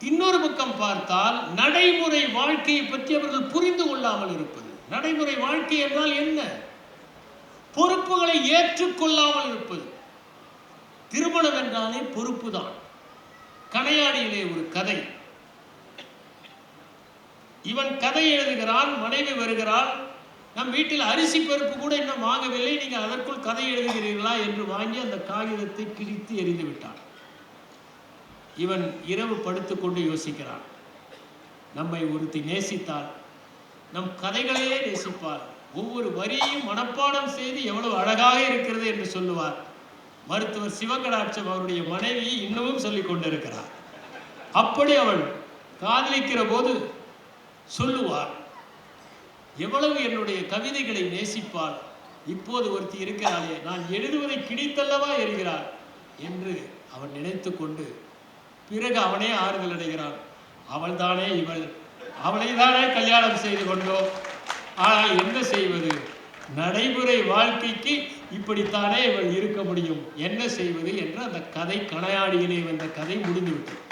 இன்னொரு பக்கம் பார்த்தால் நடைமுறை வாழ்க்கையை பற்றி அவர்கள் புரிந்து கொள்ளாமல் இருப்பது. நடைமுறை வாழ்க்கை என்றால் என்ன? பொறுப்புகளை ஏற்றுக்கொள்ளாமல் இருப்பது. திருமணம் என்றாலே பொறுப்பு தான். கணையாடியிலே ஒரு கதை. இவன் கதை எழுதுகிறான், மனைவி வருகிறாள், நம் வீட்டில் அரிசி பருப்பு கூட இன்னும் வாங்கவில்லை, நீங்கள் அதற்குள் கதை எழுதுகிறீர்களா என்று வாங்கி அந்த காகிதத்தை கிழித்து எறிந்து விட்டான். இவன் இரவு படுத்துக்கொண்டு யோசிக்கிறான், நம்மை ஒருத்தி நேசித்தால் நம் கதைகளையே நேசிப்பார், ஒவ்வொரு வரியையும் மனப்பாடம் செய்து எவ்வளவு அழகாக இருக்கிறது என்று சொல்லுவார். மருத்துவர் சிவகடாட்சம் அவருடைய மனைவி இன்னமும் சொல்லிக் கொண்டிருக்கிறார். அப்படி அவள் காதலிக்கிற போது சொல்லுவார், எவ்வளவு என்னுடைய கவிதைகளை நேசிப்பாள், இப்போது ஒருத்தி இருக்கிறாளே, நான் எழுதுவதை கிழித்தல்லவா எறிகிறாள் என்று அவன் நினைத்து கொண்டு பிறகு அவனே ஆறுதல் அடைகிறான். அவள் தானே இவள், அவளை தானே கல்யாணம் செய்து கொண்டோம். ஆனால் என்ன செய்வது, நடைமுறை வாழ்க்கைக்கு இப்படித்தானே இவள் இருக்க முடியும், என்ன செய்வது என்று அந்த கதை கணையாடியிலே வந்த கதை முடிந்துவிட்டது.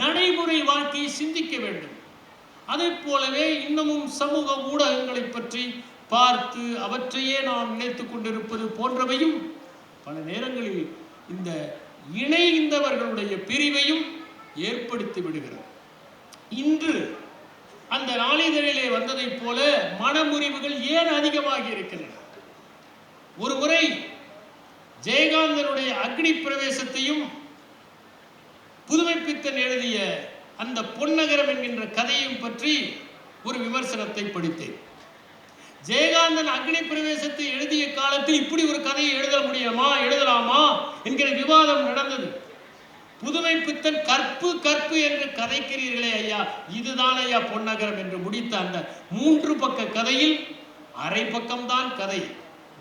நடைமுறை வாழ்க்கையை சிந்திக்க வேண்டும். அதை போலவே இன்னமும் சமூக ஊடகங்களை பற்றி பார்த்து அவற்றையே நாம் நினைத்துக் கொண்டிருப்பது போன்றவையும் பல நேரங்களில் இந்த இணைந்தவர்களுடைய பிரிவையும் ஏற்படுத்தி விடுகிறது. இன்று அந்த நாளிதழிலே வந்ததை போல மனமுறிவுகள் ஏன் அதிகமாகி இருக்கின்றன? ஒரு முறை ஜெயகாந்தனுடைய அக்னி பிரவேசத்தையும் புதுமைப்பித்தன் எழுதிய அந்த பொன்னகரம் என்கின்ற கதையும் பற்றி ஒரு விமர்சனத்தை படித்தேன். ஜெயகாந்தன் அக்னி பிரவேசத்தை எழுதிய காலத்தில் இப்படி ஒரு கதையை எழுதலாமா என்கிற விவாதம் நடந்தது. புதுமைப்பித்தன் கற்பு என்று கதைக்கிறீர்களே ஐயா, இதுதான் ஐயா பொன்னகரம் என்று முடித்த அந்த 3 பக்க கதையில் அரை பக்கம்தான் கதை,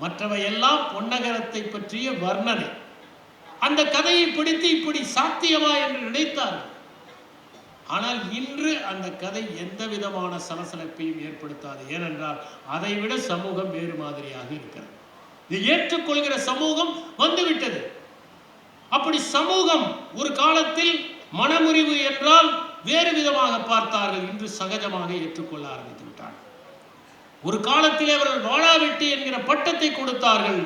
மற்றவை எல்லாம் பொன்னகரத்தை பற்றிய வர்ணனை. அந்த கதையை படித்து இப்படி சாத்தியமா என்று நினைத்தார். ஆனால் இன்று அந்த கதை எந்த விதமான சலசலப்பையும் ஏற்படுத்தாது. ஏனென்றால் அதை விட சமூகம் வேறு மாதிரியாக இருக்கிறது. இதை ஏற்றுக்கொள்கிற சமூகம் வந்துவிட்டது. அப்படி சமூகம் ஒரு காலத்தில் மனமுறிவு என்றால் வேறு விதமாக பார்த்தார்கள், இன்று சகஜமாக ஏற்றுக்கொள்ள ஆரம்பித்து விட்டார்கள். ஒரு காலத்தில் அவர்கள் வாழாவெட்டி என்கிற பட்டத்தை கொடுத்தார்கள்.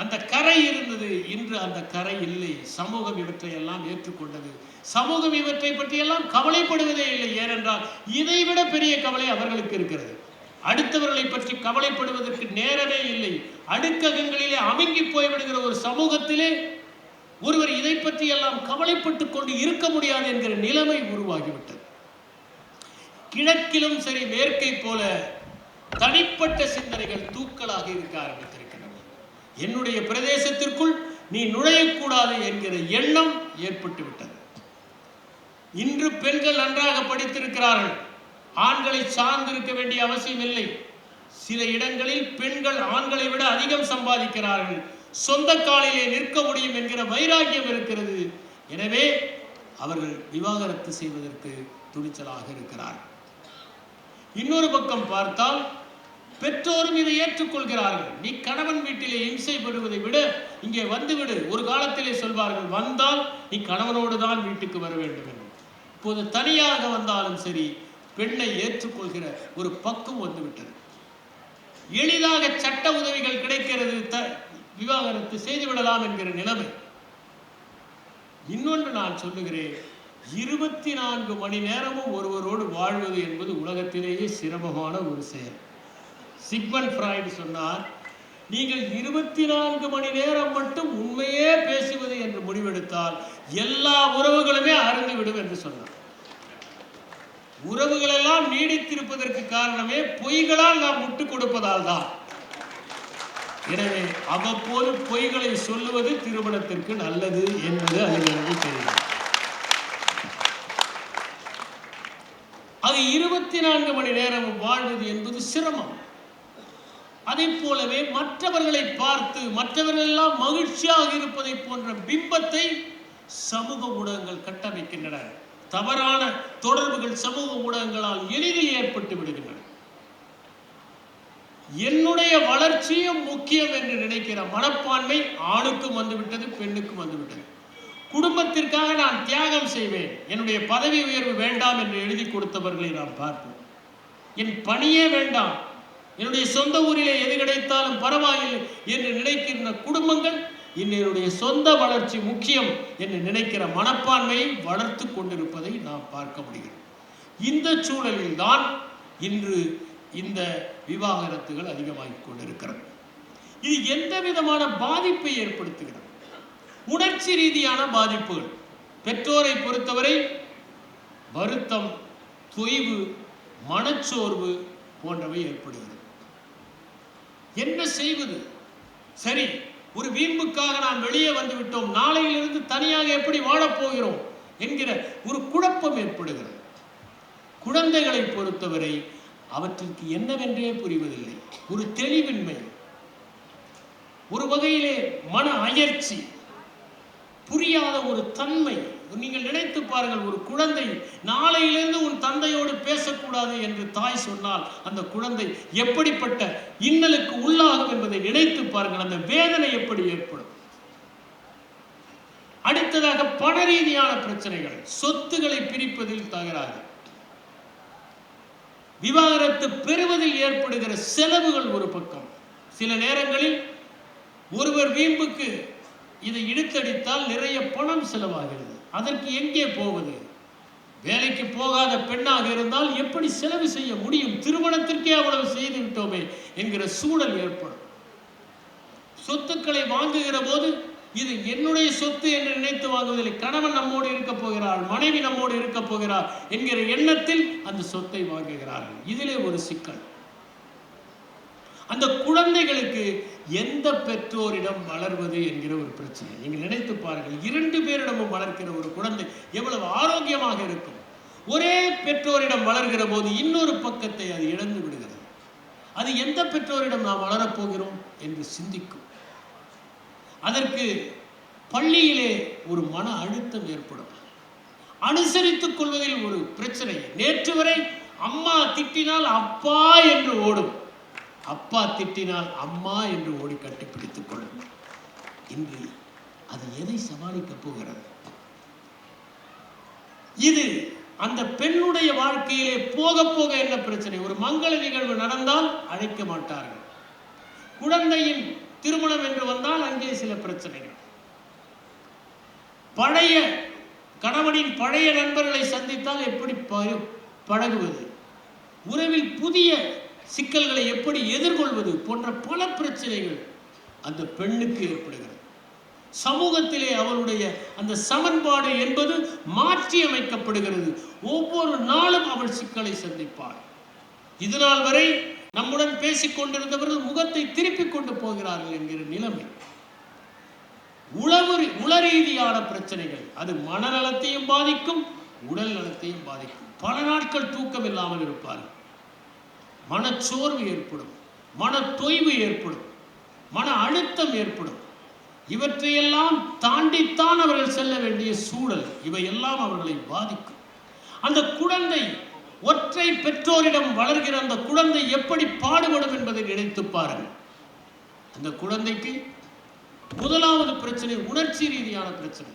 அந்த கரை இருந்தது, இன்று அந்த கரை இல்லை. சமூகம் இவற்றை எல்லாம் ஏற்றுக்கொண்டது. சமூகம் இவற்றை பற்றி எல்லாம் கவலைப்படுவதே இல்லை. ஏனென்றால் இதைவிட பெரிய கவலை அவர்களுக்கு இருக்கிறது. அடுத்தவர்களை பற்றி கவலைப்படுவதற்கு நேரமே இல்லை. அடுக்ககங்களிலே அமுங்கி போய்விடுகிற ஒரு சமூகத்திலே ஒருவர் இதை பற்றி எல்லாம் கவலைப்பட்டுக் கொண்டு இருக்க முடியாது என்கிற நிலைமை உருவாகிவிட்டது. கிழக்கிலும் சரி மேற்கை போல தனிப்பட்ட சிந்தனைகள் தூக்கலாக இருக்க ஆரம்பித்திருக்கின்றன. என்னுடைய பிரதேசத்திற்குள் நீ நுழையக்கூடாது என்கிற எண்ணம் ஏற்பட்டு விட்டது. இன்று பெண்கள் நன்றாக படித்திருக்கிறார்கள், ஆண்களை சார்ந்திருக்க வேண்டிய அவசியம் இல்லை. சில இடங்களில் பெண்கள் ஆண்களை விட அதிகம் சம்பாதிக்கிறார்கள், சொந்த காலிலே நிற்க முடியும் என்கிற வைராக்கியம் இருக்கிறது. எனவே அவர்கள் விவாகரத்து செய்வதற்கு துணிச்சலாக இருக்கிறார்கள். இன்னொரு பக்கம் பார்த்தால் பெற்றோரும் இதை ஏற்றுக்கொள்கிறார்கள். நீ கணவன் வீட்டிலே இம்சை பெறுவதை விட இங்கே வந்துவிடு. ஒரு காலத்திலே சொல்வார்கள், வந்தால் நீ கணவனோடு தான் வீட்டுக்கு வர வேண்டும் என்று. இப்போது தனியாக வந்தாலும் சரி பெண்ணை ஏற்றுக்கொள்கிற ஒரு பக்குவம் வந்துவிட்டது. எளிதாக சட்ட உதவிகள் கிடைக்கிறது, விவாகரத்து செய்துவிடலாம் என்கிற நிலைமை. இன்னொன்று நான் சொல்லுகிறேன், 24 மணி நேரமும் ஒருவரோடு வாழ்வது என்பது உலகத்திலேயே சிரமமான ஒரு செயல். சிக்மண்ட் ஃப்ராய்டு சொன்னார், நீங்கள் 24 மணி நேரம் மட்டும் உண்மையே பேசுவது என்று முடிவெடுத்தால் எல்லா உறவுகளுமே அருந்துவிடும் என்று சொன்னார். உறவுகள் எல்லாம் நீடித்திருப்பதற்கு காரணமே பொய்களால் நாம் முட்டுக் கொடுப்பதால் தான். எனவே அவ்வப்போது பொய்களை சொல்லுவது திருமணத்திற்கு நல்லது என்பது அதிலிருந்து தெரியும். அது 24 மணி நேரம் வாழ்வது என்பது சிரமம். அதை போலவே மற்றவர்களை பார்த்து மற்றவர்கள் எல்லாம் மகிழ்ச்சியாக இருப்பதை போன்ற பிம்பத்தை சமூக ஊடகங்கள் கட்டமைக்கின்றன. தவறான தொடர்புகள் சமூக ஊடகங்களால் எளிதில் ஏற்பட்டு விடுகின்றன. என்னுடைய வளர்ச்சியும் முக்கியம் என்று நினைக்கிற மனப்பான்மை ஆணுக்கும் வந்துவிட்டது, பெண்ணுக்கும் வந்துவிட்டது. குடும்பத்திற்காக நான் தியாகம் செய்வேன், என்னுடைய பதவி உயர்வு வேண்டாம் என்று எழுதி கொடுத்தவர்களை நாம் பார்ப்போம். என் பணியே வேண்டாம், என்னுடைய சொந்த ஊரிலே எது கிடைத்தாலும் பரவாயில்லை என்று நினைக்கின்ற குடும்பங்கள் என்னுடைய சொந்த வளர்ச்சி முக்கியம் என்று நினைக்கிற மனப்பான்மையை வளர்த்து கொண்டிருப்பதை நாம் பார்க்க முடிகிறது. இந்த சூழலில் தான் இன்று இந்த விவாகரத்துகள் அதிகமாகிக் கொண்டிருக்கிறது. இது எந்த விதமான பாதிப்பை ஏற்படுத்துகிறது? உணர்ச்சி ரீதியான பாதிப்புகள். பெற்றோரை பொறுத்தவரை வருத்தம், தொய்வு, மனச்சோர்வு போன்றவை ஏற்படுகிறது. என்ன செய்வது? சரி, ஒரு வீம்புக்காக நாம் வெளியே வந்துவிட்டோம், நாளையிலிருந்து தனியாக எப்படி வாழப்போகிறோம் என்கிற ஒரு குழப்பம் ஏற்படுகிறது. குழந்தைகளை பொறுத்தவரை அவற்றிற்கு என்னவென்றே புரிவதில்லை. ஒரு தெளிவின்மை, ஒரு வகையிலே மன அயற்சி, புரியாத ஒரு தன்மை, நீங்கள் நினைத்து பாருங்கள், ஒரு குழந்தை நாளையிலிருந்து உன் தந்தையோடு பேசக்கூடாது என்று தாய் சொன்னால் அந்த குழந்தை எப்படிப்பட்ட இன்னலுக்கு உள்ளாகும் என்பதை நினைத்து பாருங்கள். அந்த வேதனை எப்படி ஏற்படும். அடுத்ததாக பண ரீதியான பிரச்சனைகள், சொத்துக்களை பிரிப்பதில் தகராறு, விவாகரத்து பெறுவதில் ஏற்படுகிற செலவுகள் ஒரு பக்கம். சில நேரங்களில் ஒருவர் வீம்புக்கு இதை இழுத்தடித்தால் நிறைய பணம் செலவாகிறது. அதற்கு எங்கே போவது? வேலைக்கு போகாத பெண்ணாக இருந்தால் எப்படி செலவு செய்ய முடியும்? திருமணத்திற்கே அவ்வளவு செய்து விட்டோமே என்கிற சூழல் ஏற்படும். சொத்துக்களை வாங்குகிற போது இது என்னுடைய சொத்து என்று நினைத்து வாங்குவதில்லை. கணவன் நம்மோடு இருக்க போகிறாள், மனைவி நம்மோடு இருக்க போகிறார் என்கிற எண்ணத்தில் அந்த சொத்தை வாங்குகிறார்கள். இதிலே ஒரு சிக்கல். அந்த குழந்தைகளுக்கு எந்த பெற்றோரிடம் வளர்வது என்கிற ஒரு பிரச்சனை. நீங்கள் நினைத்து பாருங்கள், 2 பேரிடமும் வளர்க்கிற ஒரு குழந்தை எவ்வளவு ஆரோக்கியமாக இருக்கும். ஒரே பெற்றோரிடம் வளர்கிற போது இன்னொரு பக்கத்தை அது இழந்து விடுகிறது. அது எந்த பெற்றோரிடம் நாம் வளரப்போகிறோம் என்று சிந்திக்கும். அதற்கு பள்ளியிலே ஒரு மன அழுத்தம் ஏற்படும். அனுசரித்துக் கொள்வதில் ஒரு பிரச்சனை. நேற்று வரை அம்மா திட்டினால் அப்பா என்று ஓடும், அப்பா திட்டினால் அம்மா என்று ஓடி கட்டிப்பிடித்துக் கொள்ளும். இன்று அது எதை சமாளிக்கப் போகிறது? இது அந்த பெண்ணுடைய வாழ்க்கையிலே போக போக என்ன பிரச்சனை? ஒரு மங்கள நிகழ்வு நடந்தால் அழைக்க மாட்டார்கள். குழந்தையின் திருமணம் என்று வந்தால் அங்கே சில பிரச்சனைகள். பழைய கணவனின் பழைய நண்பர்களை சந்தித்தால் எப்படி பழகுவது, உறவில் புதிய சிக்கல்களை எப்படி எதிர்கொள்வது போன்ற பல பிரச்சனைகள் அந்த பெண்ணுக்கு ஏற்படுகிறது. சமூகத்திலே அவளுடைய அந்த சமன்பாடு என்பது மாற்றி அமைக்கப்படுகிறது. ஒவ்வொரு நாளும் அவள் சிக்கலை சந்திப்பாள். இதுநாள் வரை நம்முடன் பேசிக் கொண்டிருந்தவர்கள் முகத்தை திருப்பிக் கொண்டு போகிறார்கள் என்கிற நிலைமை. உளரீதியான பிரச்சனைகள், அது மனநலத்தையும் பாதிக்கும், உடல் நலத்தையும் பாதிக்கும். பல நாட்கள் தூக்கம் இல்லாமல் இருப்பார்கள். மனச்சோர்வு ஏற்படும், மன தொய்வு ஏற்படும், மன அழுத்தம் ஏற்படும். இவற்றையெல்லாம் தாண்டித்தான் அவர்கள் செல்ல வேண்டிய சூழல். இவையெல்லாம் அவர்களை பாதிக்கும். அந்த குழந்தை ஒற்றை பெற்றோரிடம் வளர்கிற அந்த குழந்தை எப்படி பாடுபடும் என்பதை நினைத்து பாருங்கள். அந்த குழந்தைக்கு முதலாவது பிரச்சனை உணர்ச்சி ரீதியான பிரச்சனை.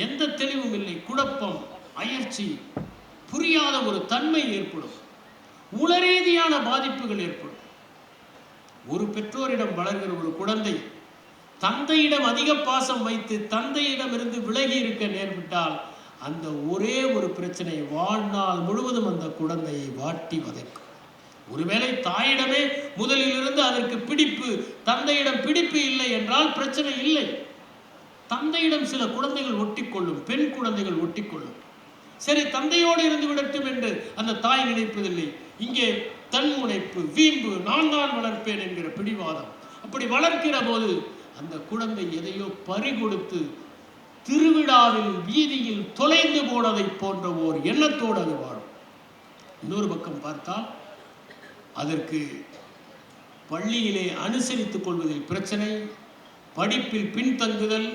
எந்த தெளிவும் இல்லை, குழப்பம், அயற்சி, புரியாத ஒரு தன்மை ஏற்படும். உளரீதியான பாதிப்புகள் ஏற்படும். ஒரு பெற்றோரிடம் வளர்கிற ஒரு குழந்தை தந்தையிடம் அதிக பாசம் வைத்து தந்தையிடம் இருந்து விலகி இருக்க நேர்விட்டால் அந்த ஒரே ஒரு பிரச்சனை வாழ்நாள் முழுவதும் அந்த குழந்தையை வாட்டி வதைக்கும். ஒருவேளை தாயிடமே முதலில் இருந்து அதற்கு பிடிப்பு, தந்தையிடம் பிடிப்பு இல்லை என்றால் பிரச்சனை இல்லை. தந்தையிடம் சில குழந்தைகள் ஒட்டிக்கொள்ளும், பெண் குழந்தைகள் ஒட்டிக்கொள்ளும். சரி, தந்தையோடு இருந்து விடட்டும் என்று அந்த தாய் நினைப்பதில்லை. இங்கே தன்முனைப்பு, வீம்பு, நான் தான் வளர்ப்பேன் என்கிற பிடிவாதம். அப்படி வளர்க்கிற போது அந்த குழந்தை எதையோ பறிகொடுத்து திருவிழாவில் வீதியில் தொலைந்து போனதை போன்ற ஓர் எண்ணத்தோடு அது வாழும். இன்னொரு பக்கம் பார்த்தால் அதற்கு பள்ளியிலே அனுசரித்துக் கொள்வதில் பிரச்சனை, படிப்பில் பின்தங்குதல்,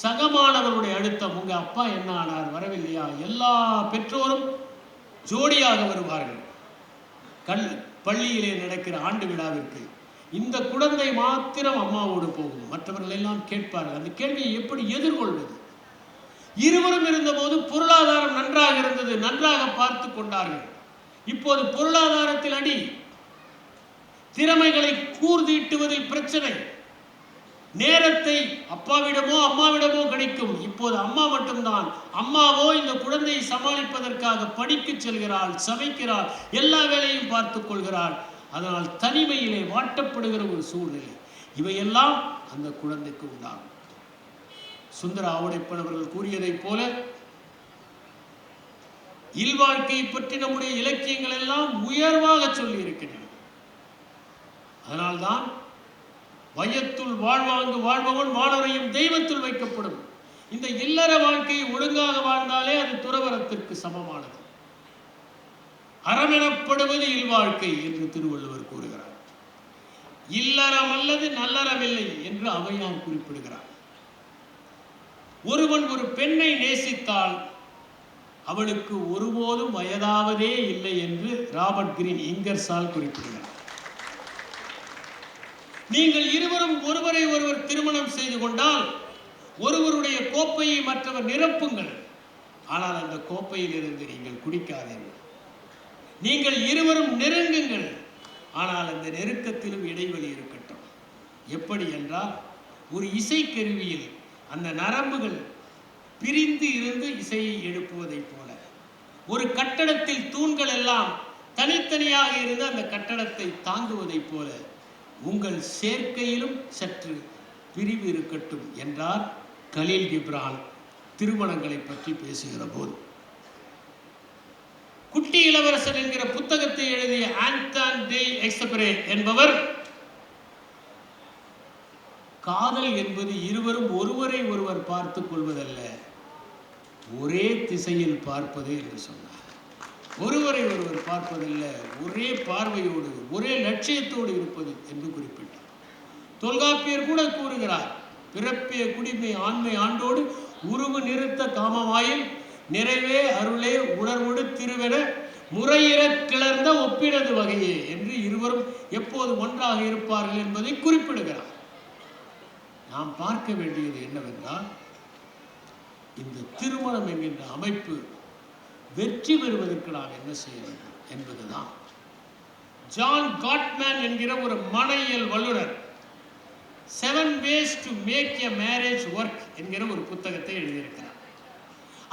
சகமானவர்களுடைய அழுத்தம். உங்க அப்பா என்ன ஆனார், வரவில்லையா? எல்லா பெற்றோரும் ஜோடியாக வருவார்கள் பள்ளியிலே நடக்கிற ஆண்டு விழாவிற்கு. இந்த குழந்தை மாத்திரம் அம்மாவோடு போகும், மற்றவர்கள் எல்லாம் கேட்பார்கள். அந்த கேள்வியை எப்படி எதிர்கொள்வது? இருவரும் இருந்தபோது பொருளாதாரம் நன்றாக இருந்தது, நன்றாக பார்த்து கொண்டார்கள். இப்போது பொருளாதாரத்தில் அடி, திறமைகளை கூர்தீட்டுவதில் பிரச்சனை, நேரத்தை அப்பாவிடமோ அம்மாவிடமோ கிடைக்கும். இப்போது அம்மா மட்டும்தான். அம்மாவோ இந்த குழந்தையை சமாளிப்பதற்காக படிக்க செல்கிறாள், சமைக்கிறாள், எல்லா வேலையும் பார்த்துக் கொள்கிறாள். அதனால் தனிமையிலே வாட்டப்படுகிற ஒரு சூழ்நிலை. இவையெல்லாம் அந்த குழந்தைக்கு உண்டாகும். சுந்தர ஆவுடைப்பனவர்கள் கூறியதைப் போல இல்வாழ்க்கையை பற்றி நம்முடைய இலக்கியங்கள் எல்லாம் உயர்வாக சொல்லி இருக்கின்றன. அதனால்தான் வையத்துள் வாழ்வாங்கு வாழ்பவன் வானரையும் தெய்வத்தில் வைக்கப்படும். இந்த இல்லற வாழ்க்கையை ஒழுங்காக வாழ்ந்தாலே அது துறவரத்திற்கு சமமானது. அறமெனப்படுவது இல்வாழ்க்கை என்று திருவள்ளுவர் கூறுகிறார். இல்லறம் அல்லது நல்லறமில்லை என்று அவையார் குறிப்பிடுகிறார். ஒருவன் ஒரு பெண்ணை நேசித்தால் அவளுக்கு ஒருபோதும் வயதாவதே இல்லை என்று ராபர்ட் கிரீன் இங்கர்சால் குறிப்பிடுகிறார். நீங்கள் இருவரும் ஒருவரை ஒருவர் திருமணம் செய்து கொண்டால் ஒருவருடைய கோப்பையை மற்றவர் நிரப்புங்கள், ஆனால் அந்த கோப்பையில் இருந்து நீங்கள் குடிக்காதீர்கள். நீங்கள் இருவரும் நெருங்குங்கள், ஆனால் அந்த நெருக்கத்திலும் இடைவெளி இருக்கட்டும். எப்படி என்றால், ஒரு இசைக்கருவியில் அந்த நரம்புகள் பிரிந்து இருந்து இசையை எழுப்புவதைப் போல, ஒரு கட்டடத்தில் தூண்கள் எல்லாம் தனித்தனியாக இருந்து அந்த கட்டடத்தை தாங்குவதைப் போல உங்கள் சேர்க்கையிலும் சற்று பிரிவு இருக்கட்டும் என்றார் கலீல் கிப்ரான் திருமணங்களை பற்றி பேசுகிற போது. குட்டி இளவரசன் என்கிற புத்தகத்தை எழுதிய ஆண்டான் டே எக்ஸபரே என்பவர், காதல் என்பது இருவரும் ஒருவரை ஒருவர் பார்த்துக் கொள்வதல்ல, ஒரே திசையில் பார்ப்பது என்று சொன்னார். ஒருவரை ஒருவர் பார்ப்பதல்ல, ஒரே பார்வையோடு ஒரே லட்சியத்தோடு இருப்பது என்று குறிப்பிட்டார். தொல்காப்பியர் கூட கூறுகிறார், பிறப்பிய குடிமை ஆண்மை ஆண்டோடு உருவு நிறுத்த காமமாயில் நிறைவே அருளே உணர்வோடு திருவென முறையிற கிளர்ந்த ஒப்பினது வகையே என்று இருவரும் எப்போது ஒன்றாக இருப்பார்கள் என்பதை குறிப்பிடுகிறார். நாம் பார்க்க வேண்டியது என்னவென்றால், இந்த திருமணம் என்கின்ற அமைப்பு வெற்றி பெறுவதற்கு நாம் என்ன செய்ய வேண்டும் என்பதுதான். ஜான் காட்மேன் என்கிற ஒரு மனையியல் வல்லுநர் 7 ways to make a marriage work என்கிற ஒரு புத்தகத்தை எழுதியிருக்கிறார்.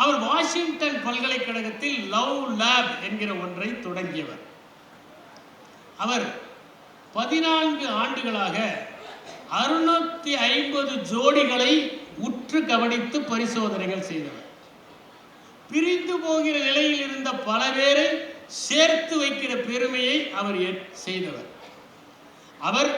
அவர் வாஷிங்டன் பல்கலைக்கழகத்தில் லவ் லேப் என்கிற ஒன்றை தொடங்கியவர். அவர் 14 ஆண்டுகளாக 650 ஜோடிகளை உற்று கவனித்து பரிசோதனைகள் செய்தவர். பிரிந்து போகிற நிலையில் இருந்த பல பேரை சேர்த்து வைக்கிற பெருமையை அவர் செய்தவர். அவர்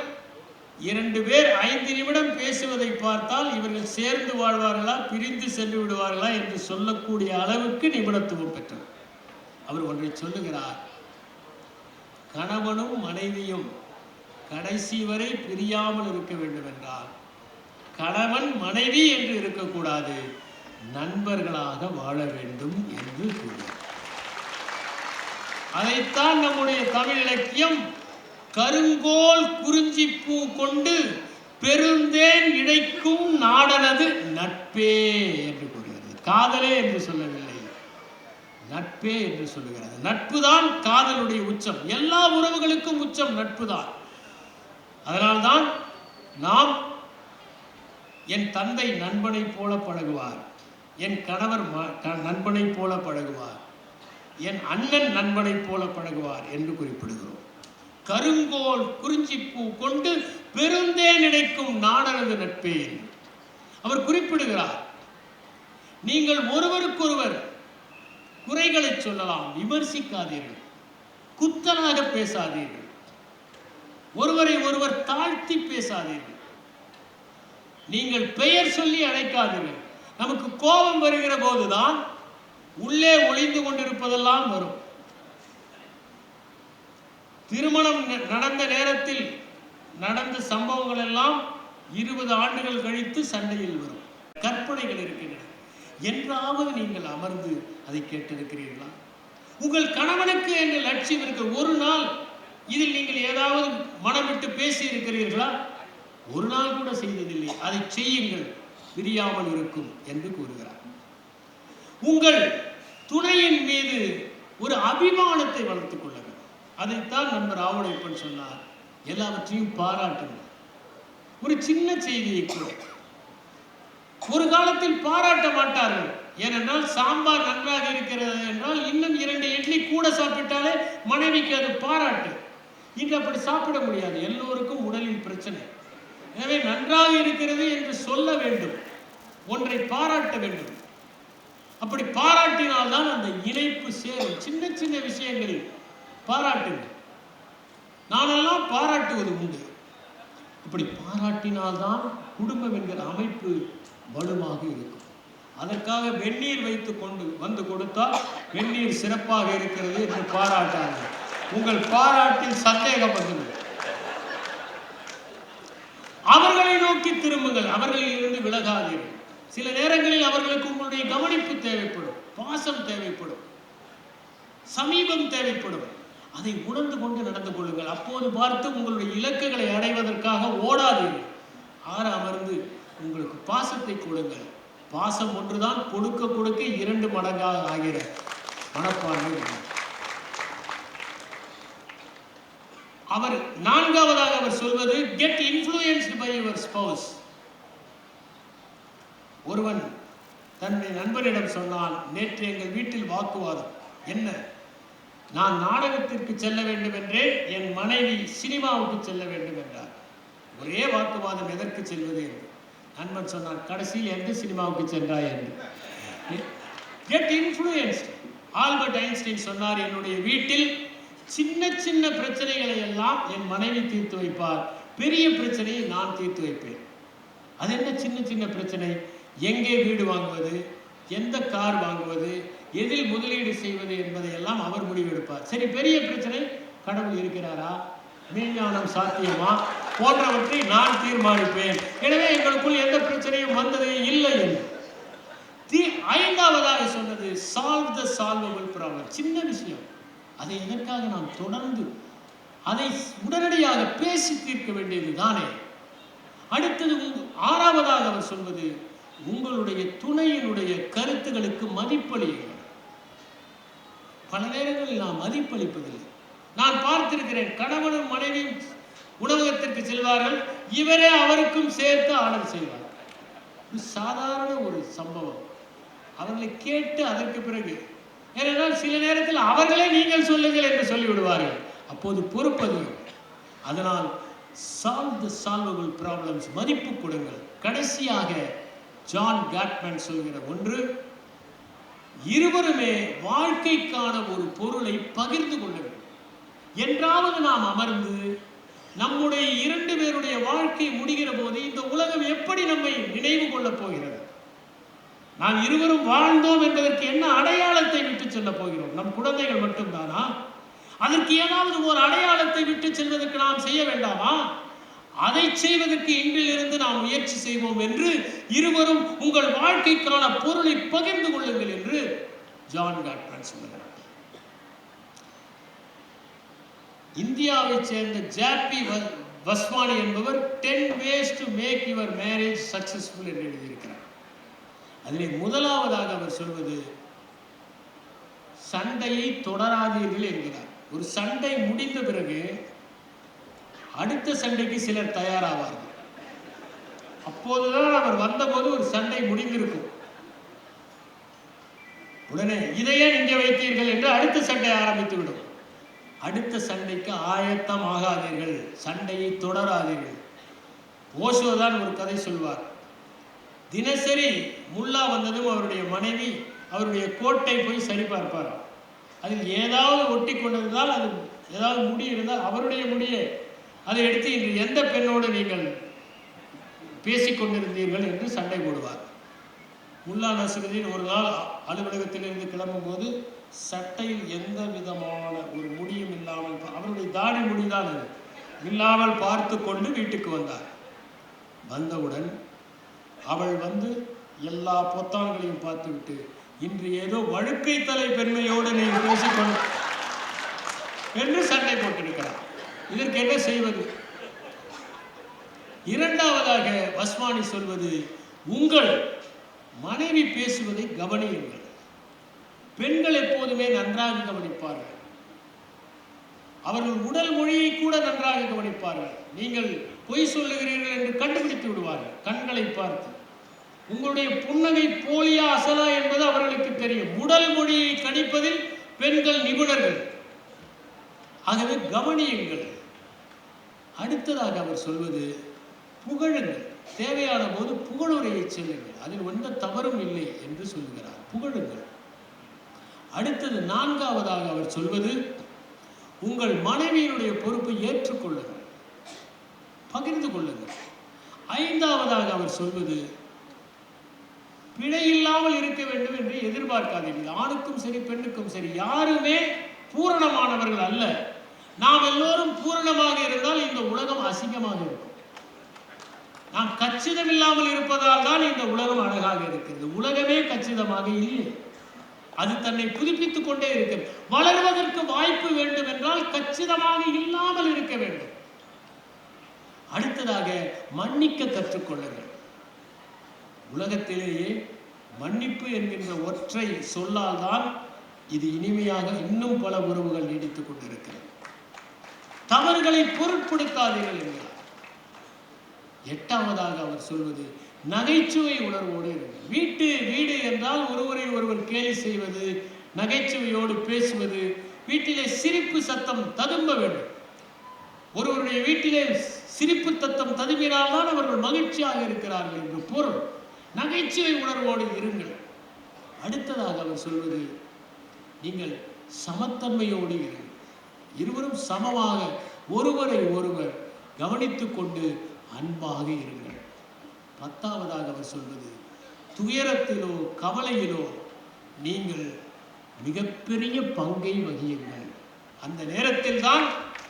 2 பேர் 5 நிமிடம் பேசுவதை பார்த்தால் இவர்கள் சேர்ந்து வாழ்வார்களா பிரிந்து சென்று விடுவார்களா என்று சொல்லக்கூடிய அளவுக்கு நிபுணத்துவம் பெற்றவர். அவர் ஒன்றை சொல்லுகிறார், கணவனும் மனைவியும் கடைசி வரை பிரியாமல் இருக்க வேண்டும் என்றால் கணவன் மனைவி என்று இருக்கக்கூடாது, நண்பர்களாக வாழ வேண்டும் என்று கூறுகிறார். அதைத்தான் நம்முடைய தமிழ் இலக்கியம் கருங்கோல் குறிஞ்சி பூ கொண்டு பெருந்தேன் இழைக்கும் நாடனது நட்பே என்று கூறுகிறது. காதலே என்று சொல்லவில்லை, நட்பே என்று சொல்லுகிறது. நட்புதான் காதலுடைய உச்சம். எல்லா உறவுகளுக்கும் உச்சம் நட்புதான். அதனால்தான் நாம், என் தந்தை நண்பனை போல பழகுவார், என் கணவர் நண்பனை போல பழகுவார், என் அண்ணன் நண்பனை போல பழகுவார் என்று குறிப்பிடுகிறோம். கருங்கோல் குறிஞ்சிப்பூ கொண்டு பெருந்தே நினைக்கும் நாடனது நட்பே அவர் குறிப்பிடுகிறார். நீங்கள் ஒருவருக்கொருவர் குறைகளை சொல்லலாம், விமர்சிக்காதீர்கள், குத்தலாக பேசாதீர்கள், ஒருவரை ஒருவர் தாழ்த்தி பேசாதீர்கள், நீங்கள் பெயர் சொல்லி அழைக்காதீர்கள். நமக்கு கோபம் வருகிற போதுதான் உள்ளே ஒளிந்து கொண்டிருப்பதெல்லாம் வரும். திருமணம் நடந்த நேரத்தில் நடந்த சம்பவங்கள் எல்லாம் 20 ஆண்டுகள் கழித்து சண்டையில் வரும். கற்பனைகள் இருக்கின்றன. என்றாவது நீங்கள் அமர்ந்து அதை கேட்டிருக்கிறீர்களா? உங்கள் கணவனுக்கு என்ற லட்சியம் இருக்க ஒரு நாள் இதில் நீங்கள் ஏதாவது மனம் விட்டு பேசி இருக்கிறீர்களா? ஒரு நாள் கூட செய்ததில்லை. அதை செய்யுங்கள், பிரியாமல் இருக்கும் என்று கூறுகிறார். உங்கள் துணையின் மீது ஒரு அபிமானத்தை வளர்த்துக் கொள்ளுங்கள். அதைத்தான் நண்பர் ஆவுடைப்பன் சொன்னார், எல்லாவற்றையும் பாராட்டுங்கள். ஒரு சின்ன செய்தியை கூட ஒரு காலத்தில் பாராட்ட மாட்டார்கள். ஏனென்றால் சாம்பார் நன்றாக இருக்கிறது என்றால் இன்னும் 2 இட்லி கூட சாப்பிட்டாலே மனைவிக்கு அது பாராட்டு. இன்று அப்படி சாப்பிட முடியாது, எல்லோருக்கும் உடலில் பிரச்சனை. எனவே நன்றாக இருக்கிறது என்று சொல்ல வேண்டும், ஒன்றை பாராட்ட வேண்டும். அப்படி பாராட்டினால்தான் அந்த இணைப்பு சேரும். சின்ன சின்ன விஷயங்களில் பாராட்டுங்கள். நானெல்லாம் பாராட்டுவது உண்டு. அப்படி பாராட்டினால்தான் குடும்பம் என்கிற அமைப்பு வலுவாக இருக்கும். அதற்காக வெந்நீர் வைத்து கொண்டு வந்து கொடுத்தால் வெந்நீர் சிறப்பாக இருக்கிறது என்று பாராட்டார்கள். உங்கள் பாராட்டில் சந்தேகம் வந்துள்ளது. அவர்களை நோக்கி திரும்புங்கள், அவர்களில் இருந்து விலகாதீர்கள். சில நேரங்களில் அவர்களுக்கு உங்களுடைய கவனிப்பு தேவைப்படும், பாசம் தேவைப்படும், சமீபம் தேவைப்படும். அதை உணர்ந்து கொண்டு நடந்து கொள்ளுங்கள். அப்போது பார்த்து உங்களுடைய இலக்குகளை அடைவதற்காக ஓடாதீர்கள். அமர்ந்து உங்களுக்கு பாசத்தை கொடுங்கள். பாசம் ஒன்றுதான் கொடுக்க கொடுக்க 2 மடங்காக ஆகிற மனப்பான்மை. அவர் 4ஆவதாக அவர் சொல்வது get influenced by your spouse. ஒருவன் தன்னுடைய நண்பனிடம் சொன்னான், நேற்று எங்கள் வீட்டில் வாக்குவாதம். என்ன? நான் நாடகத்திற்கு செல்ல வேண்டும் என்றேன், என் மனைவி சினிமாவுக்கு செல்ல வேண்டும் என்றார். ஒரே வாக்குவாதம், எதற்கு செல்வது என்று. நண்பன் சொன்னான், கடைசியில் எந்த சினிமாவுக்கு சென்றாய் என்று. Get influenced. ஆல்பர்ட் ஐன்ஸ்டீன் சொன்னார், என்னுடைய வீட்டில் சின்ன சின்ன பிரச்சனைகளை எல்லாம் என் மனைவி தீர்த்து வைப்பார், பெரிய பிரச்சனையை நான் தீர்த்து வைப்பேன். அது என்ன சின்ன சின்ன பிரச்சனை? எங்கே வீடு வாங்குவது, எந்த கார் வாங்குவது, எதில் முதலீடு செய்வது என்பதை எல்லாம் அவர் முடிவெடுப்பார். சரி, பெரிய பிரச்சனை, கடவுள் இருக்கிறாரா, மெய்ஞானம் சாத்தியமா போன்றவற்றை நான் தீர்மானிப்பேன். எனவே எங்களுக்குள் எந்த பிரச்சனையும் வந்ததே இல்லை என்று. 5ஆவதாக சொன்னது சால்வ் த சால்வபிள் ப்ராப்ளம். சின்ன விஷயம், அதை எதற்காக நாம் தொடர்ந்து அதை உடனடியாக பேசி தீர்க்க வேண்டியது தானே. அடுத்தது 6ஆவதாக அவர் சொல்வது உங்களுடைய துணையினுடைய கருத்துகளுக்கு மதிப்பளியுங்கள். பல நேரங்களில் நாம் மதிப்பளிப்பதில்லை. நான் பார்த்திருக்கிறேன், கணவனும் மனைவியும் உணவகத்திற்கு செல்வார்கள், இவரே அவருக்கும் சேர்த்து ஆர்டர் செய்வார். சாதாரண ஒரு சம்பவம். அவர்களை கேட்டு அதற்கு பிறகு, ஏனென்றால் சில நேரத்தில் அவர்களே நீங்கள் சொல்லுங்கள் என்று சொல்லிவிடுவார்கள். அப்போது பொறுப்பது. அதனால் சால்வ் தி சால்வபிள் ப்ராப்ளம்ஸ், மதிப்பு கொடுங்கள். கடைசியாக ஜான் காட்மேன் சொல்கிற ஒன்று, இருவருமே வாழ்க்கைக்கான ஒரு பொருளை பகிர்ந்து கொள்ள வேண்டும். என்றாவது நாம் அமர்ந்து நம்முடைய 2 பேருடைய வாழ்க்கை முடிகிற போது இந்த உலகம் எப்படி நம்மை நினைவு கொள்ளப் போகிறது? நாம் இருவரும் வாழ்ந்தோம் என்பதற்கு என்ன அடையாளத்தை விட்டு செல்ல போகிறோம்? நம் குழந்தைகள் மட்டும்தானா? அதற்கு ஏதாவது ஒரு அடையாளத்தை விட்டு செல்வதற்கு நாம் செய்ய வேண்டாமா? அதை செய்வதற்கு இன்றிலிருந்து நாம் முயற்சி செய்வோம் என்று இருவரும் உங்கள் வாழ்க்கைக்கான பொருளை பகிர்ந்து கொள்ளுங்கள் என்று ஜான் காட்மேன் சொல்கிறார். இந்தியாவை சேர்ந்த ஜாப்பி வஸ்வானி என்பவர் 10 ways to make your marriage successful என்று எழுதியிருக்கிறார். அதிலே முதலாவதாக அவர் சொல்வது சண்டையை தொடராதீர்கள் என்கிறார். ஒரு சண்டை முடிந்த பிறகு அடுத்த சண்டைக்கு சிலர் தயாராவார்கள். அப்போதுதான் அவர் வந்தபோது ஒரு சண்டை முடிந்திருக்கும். உடனே இதையே இங்கே வைத்தீர்கள் என்று அடுத்த சண்டை ஆரம்பித்து விடும். அடுத்த சண்டைக்கு ஆயத்தம் ஆகாதீர்கள், சண்டையை தொடராதீர்கள். ஓஷோதான் ஒரு கதை சொல்வார். தினசரி முல்லா வந்ததும் அவருடைய மனைவி அவருடைய கோட்டை போய் சரி பார்ப்பார். அதில் ஏதாவது ஒட்டி கொண்டிருந்தால், அது ஏதாவது முடி இருந்தால் அவருடைய முடியை அதை எடுத்து இன்று எந்த பெண்ணோடு நீங்கள் பேசிக்கொண்டிருந்தீர்கள் என்று சண்டை போடுவார். முல்லா நஸ்ருதீன் ஒரு நாள் அலுவலகத்திலிருந்து கிளம்பும் போது சட்டையில் எந்த விதமான ஒரு முடியும் இல்லாமல், அவருடைய தாடி முடிதான் அது, இல்லாமல் பார்த்து கொண்டு வீட்டுக்கு வந்தார். வந்தவுடன் அவள் வந்து எல்லா பொத்தான்களையும் பார்த்துவிட்டு, இன்று ஏதோ வழுக்கை தலை பெண்மையோடு நீ பேசிக்கொண்டு என்று சண்டை போட்டிருக்கிறார். இதற்கு என்ன செய்வது? இரண்டாவதாக வஸ்வானி சொல்வது, உங்கள் மனைவி பேசுவதை கவனியுங்கள். பெண்கள் எப்போதுமே நன்றாக கவனிப்பார்கள். அவர்கள் உடல் மொழியை கூட நன்றாக கவனிப்பார்கள். நீங்கள் பொய் சொல்லுகிறீர்கள் என்று கண்டுபிடித்து விடுவார்கள் கண்களை பார்த்து. உங்களுடைய புன்னகை போலியா அசலா என்பது அவர்களுக்கு தெரியும். உடல் மொழியை கணிப்பதில் பெண்கள் நிபுணர்கள். ஆகவே கவனியுங்கள். அடுத்ததாக அவர் சொல்வது, புகழுங்கள். தேவையான போது புகழுரையை செல்லுங்கள், அதில் எந்த தவறும் இல்லை என்று சொல்லுகிறார். புகழுங்கள். அடுத்தது நான்காவதாக அவர் சொல்வது, உங்கள் மனைவியினுடைய பொறுப்பை ஏற்றுக்கொள்ளுங்கள், பகிர்ந்து கொள்ளுங்கள். ஐந்தாவதாக அவர் சொல்வது, பிழை இல்லாமல் இருக்க வேண்டும் என்று எதிர்பார்க்காதீர்கள். ஆணுக்கும் சரி பெண்ணுக்கும் சரி, யாருமே பூரணமானவர்கள் அல்ல. நாம் எல்லோரும் பூரணமாக இருந்தால் இந்த உலகம் அசிங்கமாக இருக்கும். நாம் கச்சிதம் இல்லாமல் இருப்பதால் தான் இந்த உலகம் அழகாக இருக்கிறது. உலகமே கச்சிதமாக இல்லை, அது தன்னை புதுப்பித்துக் கொண்டே இருக்கிறது. வளர்வதற்கு வாய்ப்பு வேண்டும் என்றால் கச்சிதமாக இல்லாமல் இருக்க வேண்டும். அடுத்ததாக மன்னிக்க கற்றுக்கொள்ளுங்கள். உலகத்திலேயே மன்னிப்பு என்கின்ற ஒற்றை சொல்லால் தான் இது இனிமையாக இன்னும் பல உறவுகள் நீடித்துக் கொண்டிருக்கிறது. தவறுகளை பொருட்படுத்தாதீர்கள் என்கிறார். எட்டாவதாக அவர் சொல்வது நகைச்சுவை உணர்வோடு இருங்கள். வீடு என்றால் ஒருவரை ஒருவர் கேலி செய்வது, நகைச்சுவையோடு பேசுவது, வீட்டிலே சிரிப்பு சத்தம் ததும்ப வேண்டும். ஒருவருடைய வீட்டிலே சிரிப்பு தத்தம் ததும்பினால்தான் அவர்கள் மகிழ்ச்சியாக இருக்கிறார்கள் என்று பொருள். நகைச்சுவை உணர்வோடு இருங்கள். அடுத்ததாக அவர் சொல்வது நீங்கள் சமத்தன்மையோடு இருங்கள். இருவரும் சமமாக ஒருவரை ஒருவர் கவனித்துக் கொண்டு அன்பாக இருங்கள். பத்தாவதாக அவர் சொல்வது துயரத்திலோ கவலையிலோ நீங்கள் மிகப்பெரிய பங்கை வகியுங்கள். அந்த நேரத்தில் தான்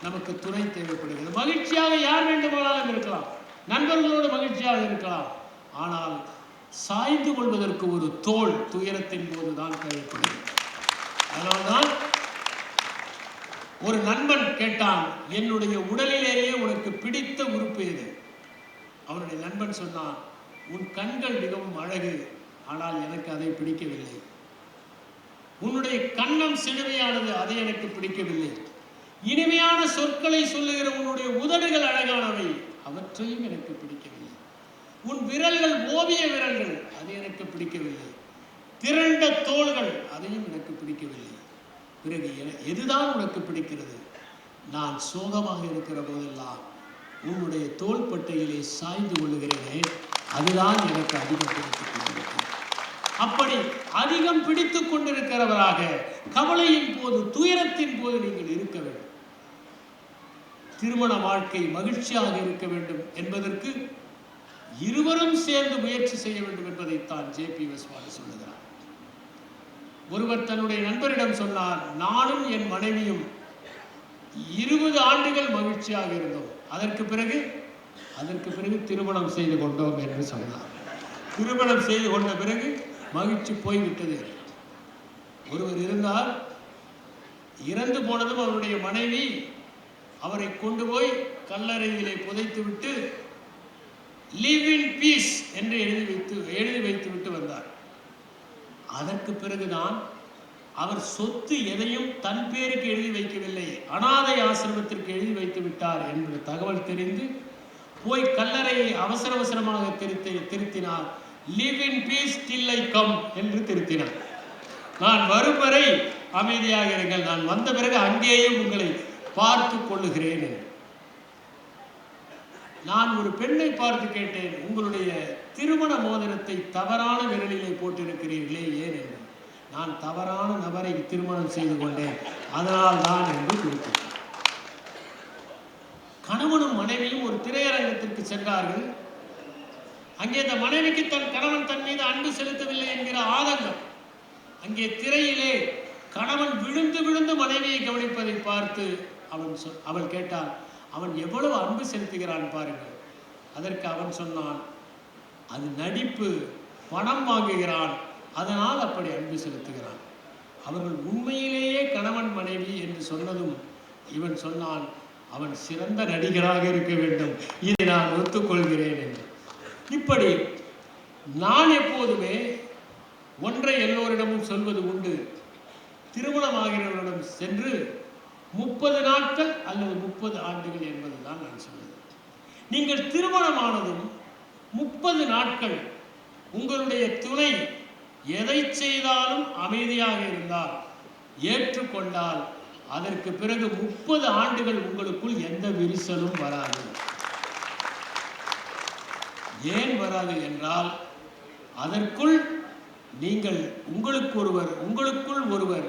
நமக்கு துணை தேவைப்படுகிறது. மகிழ்ச்சியாக யார் வேண்டுமானாலும் இருக்கலாம், நண்பர்களோடு மகிழ்ச்சியாக இருக்கலாம். ஆனால் சாய்ந்து கொள்வதற்கு ஒரு தோள் துயரத்தின் போதுதான் தேவைப்படுகிறது. அதனால்தான் ஒரு நண்பன் கேட்டான், என்னுடைய உடலிலேயே உனக்கு பிடித்த உறுப்பு எது? அவனுடைய நண்பன் சொன்னான், உன் கண்கள் மிகவும் அழகு, ஆனால் எனக்கு அதை பிடிக்கவில்லை. உன்னுடைய கன்னம் சிறுமையானது, அதை எனக்கு பிடிக்கவில்லை. இனிமையான சொற்களை சொல்லுகிற உன்னுடைய உதடுகள் அழகானவை, அவற்றையும் எனக்கு பிடிக்கவில்லை. உன் விரல்கள் ஓவிய விரல்கள், அது எனக்கு பிடிக்கவில்லை. திரண்ட தோள்கள், அதையும் எனக்கு பிடிக்கவில்லை. பிறகு எதுதான் உனக்கு பிடிக்கிறது? நான் சோகமாக இருக்கிற போதெல்லாம் உன்னுடைய தோள்பட்டையிலே சாய்ந்து கொள்ளுகிறேனே, அதுதான் எனக்கு அதிகம் பிடித்துக் கொண்டிருக்கிறது. அப்படி அதிகம் பிடித்துக் கொண்டிருக்கிறவராக கவலையின் போது, துயரத்தின் போது நீங்கள் இருக்க வேண்டும். திருமண வாழ்க்கை மகிழ்ச்சியாக இருக்க வேண்டும் என்பதற்கு இருவரும் சேர்ந்து முயற்சி செய்ய வேண்டும் என்பதைத்தான் ஜே.பி. வெஸ்ட்மால் சொல்லுகிறார். ஒருவர் தன்னுடைய நண்பரிடம் சொன்னார், நானும் என் மனைவியும் 20 ஆண்டுகள் மகிழ்ச்சியாக இருந்தோம், அதற்கு பிறகு திருமணம் செய்து கொண்டோம் என்று சொன்னார். திருமணம் செய்து கொண்ட பிறகு மகிழ்ச்சி போய்விட்டது. ஒருவர் இருந்தார், இறந்து போனதும் அவருடைய மனைவி அவரை கொண்டு போய் கல்லறையிலே புதைத்துவிட்டு லிவ் இன் பீஸ் என்று எழுதி வைத்து விட்டு வந்தார். அதற்கு பிறகுதான் அவர் சொத்து எதையும் தன் பேருக்கு எழுதி வைக்கவில்லை, அனாதை ஆசிரமத்திற்கு எழுதி வைத்து விட்டார் என்ற தகவல் தெரிந்து போய் கல்லறையை அவசரமாக திருத்தினார். Live in peace till I come என்று திருத்தினார். நான் வரும் வரை அமைதியாக இருங்கள், நான் வந்த பிறகு அங்கேயே உங்களை பார்த்து கொள்ளுகிறேன். நான் ஒரு பெண்ணை பார்த்து கேட்டேன், உங்களுடைய திருமண மோதிரத்தை தவறான விரலிலே போட்டிருக்கிறீர்களே, ஏன் என்று. நான் தவறான நபரை திருமணம் செய்து கொண்டேன், அதனால் தான் என்று குறிப்பிட்டார். கணவனும் மனைவியும் ஒரு திரையரங்கத்திற்கு சென்றார்கள். அங்கே அந்த மனைவிக்கு தன் கணவன் தன் மீது அன்பு செலுத்தவில்லை என்கிற ஆதங்கம். அங்கே திரையிலே கணவன் விழுந்து விழுந்து மனைவியை கவனிப்பதை பார்த்து அவள் கேட்டாள், அவன் எவ்வளவு அன்பு செலுத்துகிறான் பாருங்கள். அதற்கு அவன் சொன்னான், அது நடிப்பு, பணம் வாங்குகிறான், அதனால் அப்படி அன்பு செலுத்துகிறான். அவர்கள் உண்மையிலேயே கணவன் மனைவி என்று சொன்னதும் இவன் சொன்னான், அவன் சிறந்த நடிகராக இருக்க வேண்டும், இதை நான் ஒத்துக்கொள்கிறேன் என்று. இப்படி நான் எப்போதுமே ஒன்றை எல்லோரிடமும் சொல்வது உண்டு, திருமணமாகிறவரிடம் சென்று 30 நாட்கள் அல்லது 30 ஆண்டுகள் என்பதுதான் நான் சொல்வது. நீங்கள் திருமணமானதும் 30 நாட்கள் உங்களுடைய துணை எதை செய்தாலும் அமைதியாக இருந்தால், ஏற்றுக்கொண்டால், அதற்கு பிறகு 30 ஆண்டுகள் உங்களுக்குள் எந்த விரிசலும் வராது. ஏன் வராது என்றால், அதற்குள் நீங்கள் உங்களுக்குள் ஒருவர்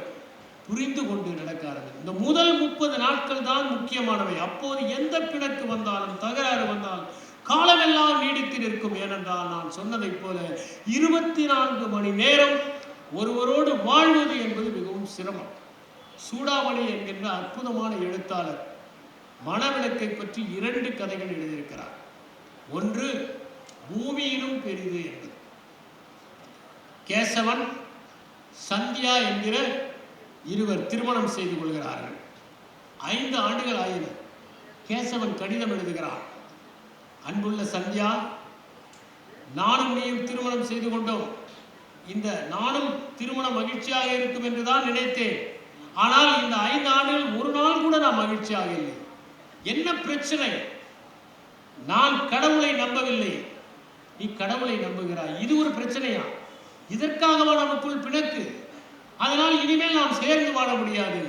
புரிந்து கொண்டு நடக்க ஆரம்பிக்கும். இந்த முதல் 30 நாட்கள் தான் முக்கியமானவை. அப்போது எந்த பிணக்கு வந்தாலும், தகராறு வந்தாலும் காலமெல்லாம் நீடித்து நிற்கும். ஏனென்றால் நான் சொன்னதைப் போல 24 மணி நேரம் ஒருவரோடு வாழ்வது என்பது மிகவும் சிரமம். சூடாமணி என்கின்ற அற்புதமான எழுத்தாளர் மணவிளக்கை பற்றி 2 கதைகள் எழுதியிருக்கிறார். ஒன்று பூமியிலும் பெரிது என்பது. கேசவன் சந்தியா என்கிற இருவர் திருமணம் செய்து கொள்கிறார்கள். 5 ஆண்டுகள் ஆயின. கேசவன் கடிதம் எழுதுகிறான். அன்புள்ள சந்தியா, நானும் நீயும் திருமணம் செய்து கொண்டோம். இந்த நானும் திருமணம் மகிழ்ச்சியாக இருக்கும் என்றுதான் நினைத்தேன். ஆனால் இந்த 5 ஆண்டுகள் ஒரு நாள் கூட நான் மகிழ்ச்சியாக இல்லை. என்ன பிரச்சனை? நான் கடவுளை நம்பவில்லை, நீ கடவுளை நம்புகிறாய். இது ஒரு பிரச்சனையா? இதற்காகவா நமக்குள் பிணக்கு? அதனால் இனிமேல் நாம் சேர்ந்து வாழ முடியாது.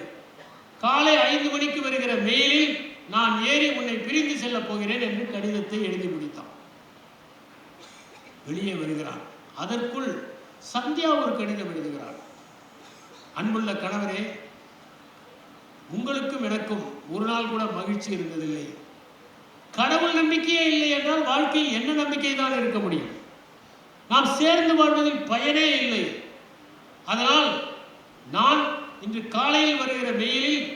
காலை 5 மணிக்கு வருகிற மெயிலில் நான் ஏறி உன்னை பிரிந்து செல்ல போகிறேன் என்று கடிதத்தை எழுதி முடித்தான். வெளியே வருகிறான். அதற்குள் சந்தியா ஒரு கடிதம் எழுதுகிறார். அன்புள்ள கணவரே, உங்களுக்கும் எனக்கும் ஒரு நாள் கூட மகிழ்ச்சி இருந்ததில்லை. கடவுள் நம்பிக்கையே இல்லை என்றால் வாழ்க்கையில் என்ன நம்பிக்கை தான் இருக்க முடியும்? நாம் சேர்ந்து வாழ்வதில் பயனே இல்லை. அதனால் நான் இன்று காலையில் வருகிற மெயிலில்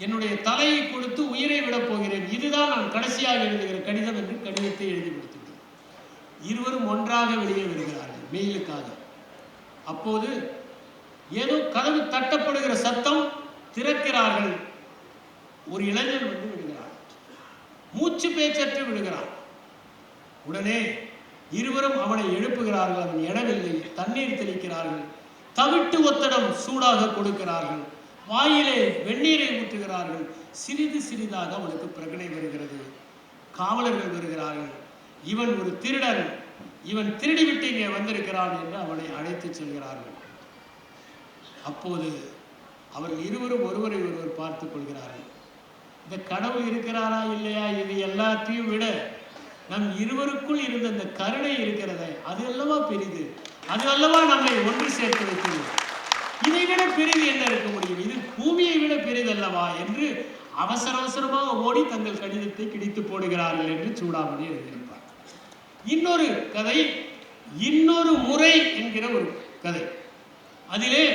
என்னுடைய தலையை கொடுத்து உயிரை விடப் போகிறேன். இதுதான் நான் கடைசியாக எழுதுகிற கடிதம் என்று கடிதத்தை எழுதி கொடுத்துள்ளேன். இருவரும் ஒன்றாக வெளியே வருகிறார்கள் மெயிலுக்காக. அப்போது ஏதோ கதவு தட்டப்படுகிற சத்தம். திறக்கிறார்கள். ஒரு இளைஞன் வந்து விடுகிறார். மூச்சு பேச்சற்று விடுகிறார். உடனே இருவரும் அவனை எழுப்புகிறார்கள். அவன் எழவில்லை. தண்ணீர் தெளிக்கிறார்கள். தவிட்டு ஒத்தடம் சூடாக கொடுக்கிறார்கள். வாயிலே வெந்நீரை ஊற்றுகிறார்கள். சிறிது சிறிதாக அவனுக்கு பிரகனை வருகிறது. காவலர்கள் வருகிறார்கள். இவன் ஒரு திருடன், இவன் திருடிவிட்டு இங்கே வந்திருக்கிறான் என்று அவனை அழைத்து செல்கிறார்கள். அப்போது அவர்கள் இருவரும் ஒருவரை ஒருவர் பார்த்துக் கொள்கிறார்கள். இந்த கடவுள் இருக்கிறாரா இல்லையா, இது எல்லாத்தையும் விட நம் இருவருக்குள் இருந்த இந்த கருணை இருக்கிறதே, அது அல்லவா பெரிது. அது அல்லவா நம்மை ஒன்று சேர்த்து வைக்கிறது. இதை விட பெரிது என்ன இருக்க முடியும்? இது பூமியை விட பெரிதல்லவா என்று அவசர அவசரமாக ஓடி தங்கள் கடிதத்தை கிழித்து போடுகிறார்கள் என்று சூடாமணி எழுதியிருப்பார். இன்னொரு கதை, இன்னொரு முறை என்கிற ஒரு கதை. அதிலே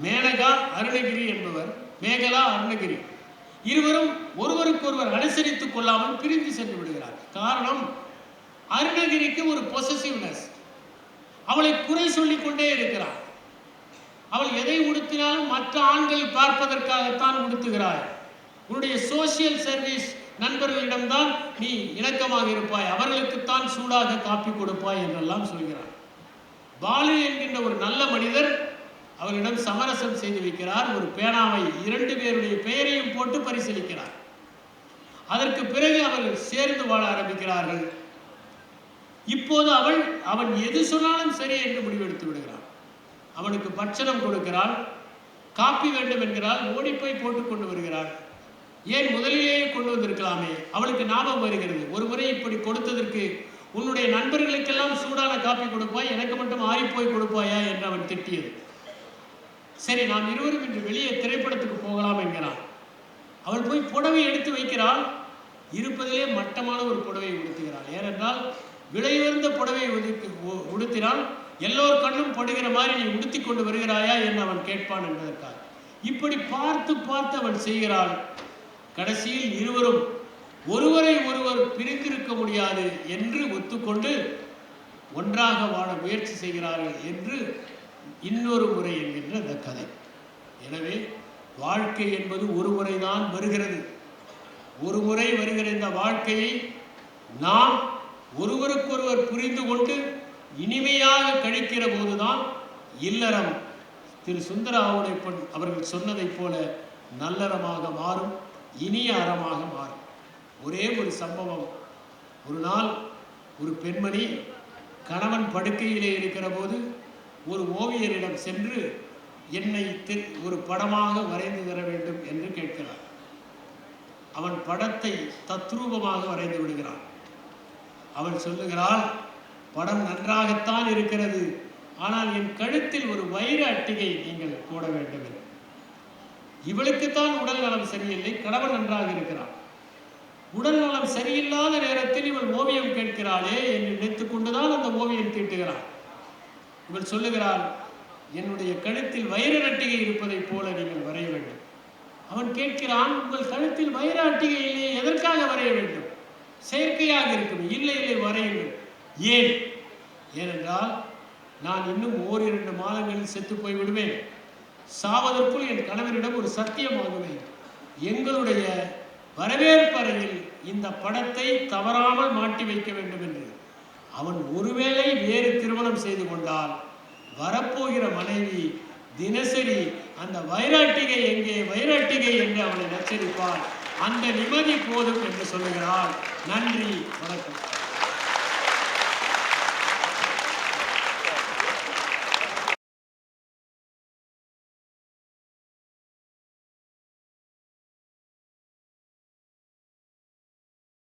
மேனகா அருணகிரி என்பவர், மேகலா அருணகிரி இருவரும் ஒருவருக்கொருவர் அனுசரித்துக் கொள்ளாமல் பிரிந்து சென்று விடுகிறார். காரணம், அருணகிரிக்கு ஒரு பொசசிவ்னஸ். அவளை குறை சொல்லிக் கொண்டே இருக்கிறார். அவள் எதை உடுத்தினாலும் மற்ற ஆண்களை பார்ப்பதற்காகத்தான் உடுத்துகிறாய். உன்னுடைய சோசியல் சர்வீஸ் நண்பர்களிடம்தான் நீ இணக்கமாக இருப்பாய், அவர்களுக்குத்தான் சூடாக காப்பி கொடுப்பாய் என்றெல்லாம் சொல்கிறார். பாலு என்கின்ற ஒரு நல்ல மனிதர் அவரிடம் சமரசம் செய்து வைக்கிறார். ஒரு பேனாவை 2 பேருடைய பெயரையும் போட்டு பரிசீலிக்கிறார். அதற்கு பிறகு அவர்கள் சேர்ந்து வாழ ஆரம்பிக்கிறார்கள். இப்போது அவன் எது சொன்னாலும் சரி என்று முடிவெடுத்து விடுகிறான். அவனுக்கு பட்சணம் கொடுக்கிறாள். காப்பி வேண்டும் என்கிறாள். ஓடிப்போய் போட்டுக் கொண்டு வருகிறாள். ஏன் முதலிலேயே கொண்டு வந்திருக்கலாமே? அவளுக்கு ஞாபகம் வருகிறது, ஒரு முறை இப்படி கொடுத்ததற்கு உன்னுடைய நண்பர்களுக்கெல்லாம் சூடான காப்பி கொடுப்பாய், எனக்கு மட்டும் ஆறிப்போய் கொடுப்பாயா என்று அவன் திட்டியது. சரி, நாம் இருவரும் இன்று வெளியே திரைப்படத்துக்கு போகலாம் என்கிறான். அவள் போய் புடவை எடுத்து வைக்கிறாள். இருப்பதிலே மட்டமான ஒரு புடவையை உடுத்துகிறாள். ஏனென்றால் விலையுயர்ந்த புடவையை உடுத்தினால் எல்லோர் கண்ணும் படுகிற மாதிரி நீ உடுத்தி கொண்டு வருகிறாயா என்று அவன் கேட்பான் என்பதற்காக. இப்படி பார்த்து பார்த்து அவன் செய்கிறாள். கடைசியில் இருவரும் ஒருவரை ஒருவர் பிரிந்திருக்க முடியாது என்று ஒத்துக்கொண்டு ஒன்றாக வாழ முயற்சி செய்கிறார்கள் என்று இன்னொரு முறை என்கின்ற அந்த கதை. எனவே வாழ்க்கை என்பது ஒரு முறைதான் வருகிறது. ஒரு முறை வருகிற இந்த வாழ்க்கையை நாம் ஒருவருக்கொருவர் புரிந்து கொண்டு இனிமையாக கழிக்கிற போதுதான் இல்லறம் திரு சுந்தர ஆவுடைப்பன் அவர்கள் சொன்னதைப் போல நல்லறமாக மாறும், இனிய அறமாக மாறும். ஒரே ஒரு சம்பவம். ஒரு நாள் ஒரு பெண்மணி கணவன் படுக்கையிலே இருக்கிற போது ஒரு ஓவியரிடம் சென்று என்னை ஒரு படமாக வரைந்து தர வேண்டும் என்று கேட்கிறார். அவன் படத்தை தத்ரூபமாக வரைந்து விடுகிறான். அவள் சொல்லுகிறாள், படம் நன்றாகத்தான் இருக்கிறது, ஆனால் என் கழுத்தில் ஒரு வைர அட்டிகை நீங்கள் போட வேண்டும். இவளுக்குத்தான் உடல் நலம் சரியில்லை, கணவன் நன்றாக இருக்கிறான். உடல் நலம் சரியில்லாத நேரத்தில் இவள் ஓவியம் கேட்கிறாளே என்று நினைத்துக் கொண்டுதான் அந்த ஓவியம் தீட்டுகிறான். இவள் சொல்லுகிறாள், என்னுடைய கழுத்தில் வைர அட்டிகை இருப்பதை போல நீங்கள் வரைய வேண்டும். அவன் கேட்கிறான், உங்கள் கழுத்தில் வைர அட்டிகை இல்லையே, எதற்காக வரைய வேண்டும்? செயற்கையாக இருக்கும். இல்லை இல்லை வரையுங்கள். ஏன்? ஏனென்றால் நான் இன்னும் ஓரிரண்டு மாதங்களில் செத்து போய் விடுவேன். சாவதற்குள் என் கணவரிடம் ஒரு சத்தியம் ஆகுவேன். எங்களுடைய வரவேற்பறையில் இந்த படத்தை தவறாமல் மாட்டி வைக்க வேண்டும் என்று. அவன் ஒருவேளை வேறு திருமணம் செய்து கொண்டால் வரப்போகிற மனைவி தினசரி அந்த வைராட்டிகை எங்கே, வைராட்டிகை என்று அவனை நச்சரிப்பார். அந்த நிம்மதி போதும் என்று சொல்லுகிறார். நன்றி, வணக்கம்.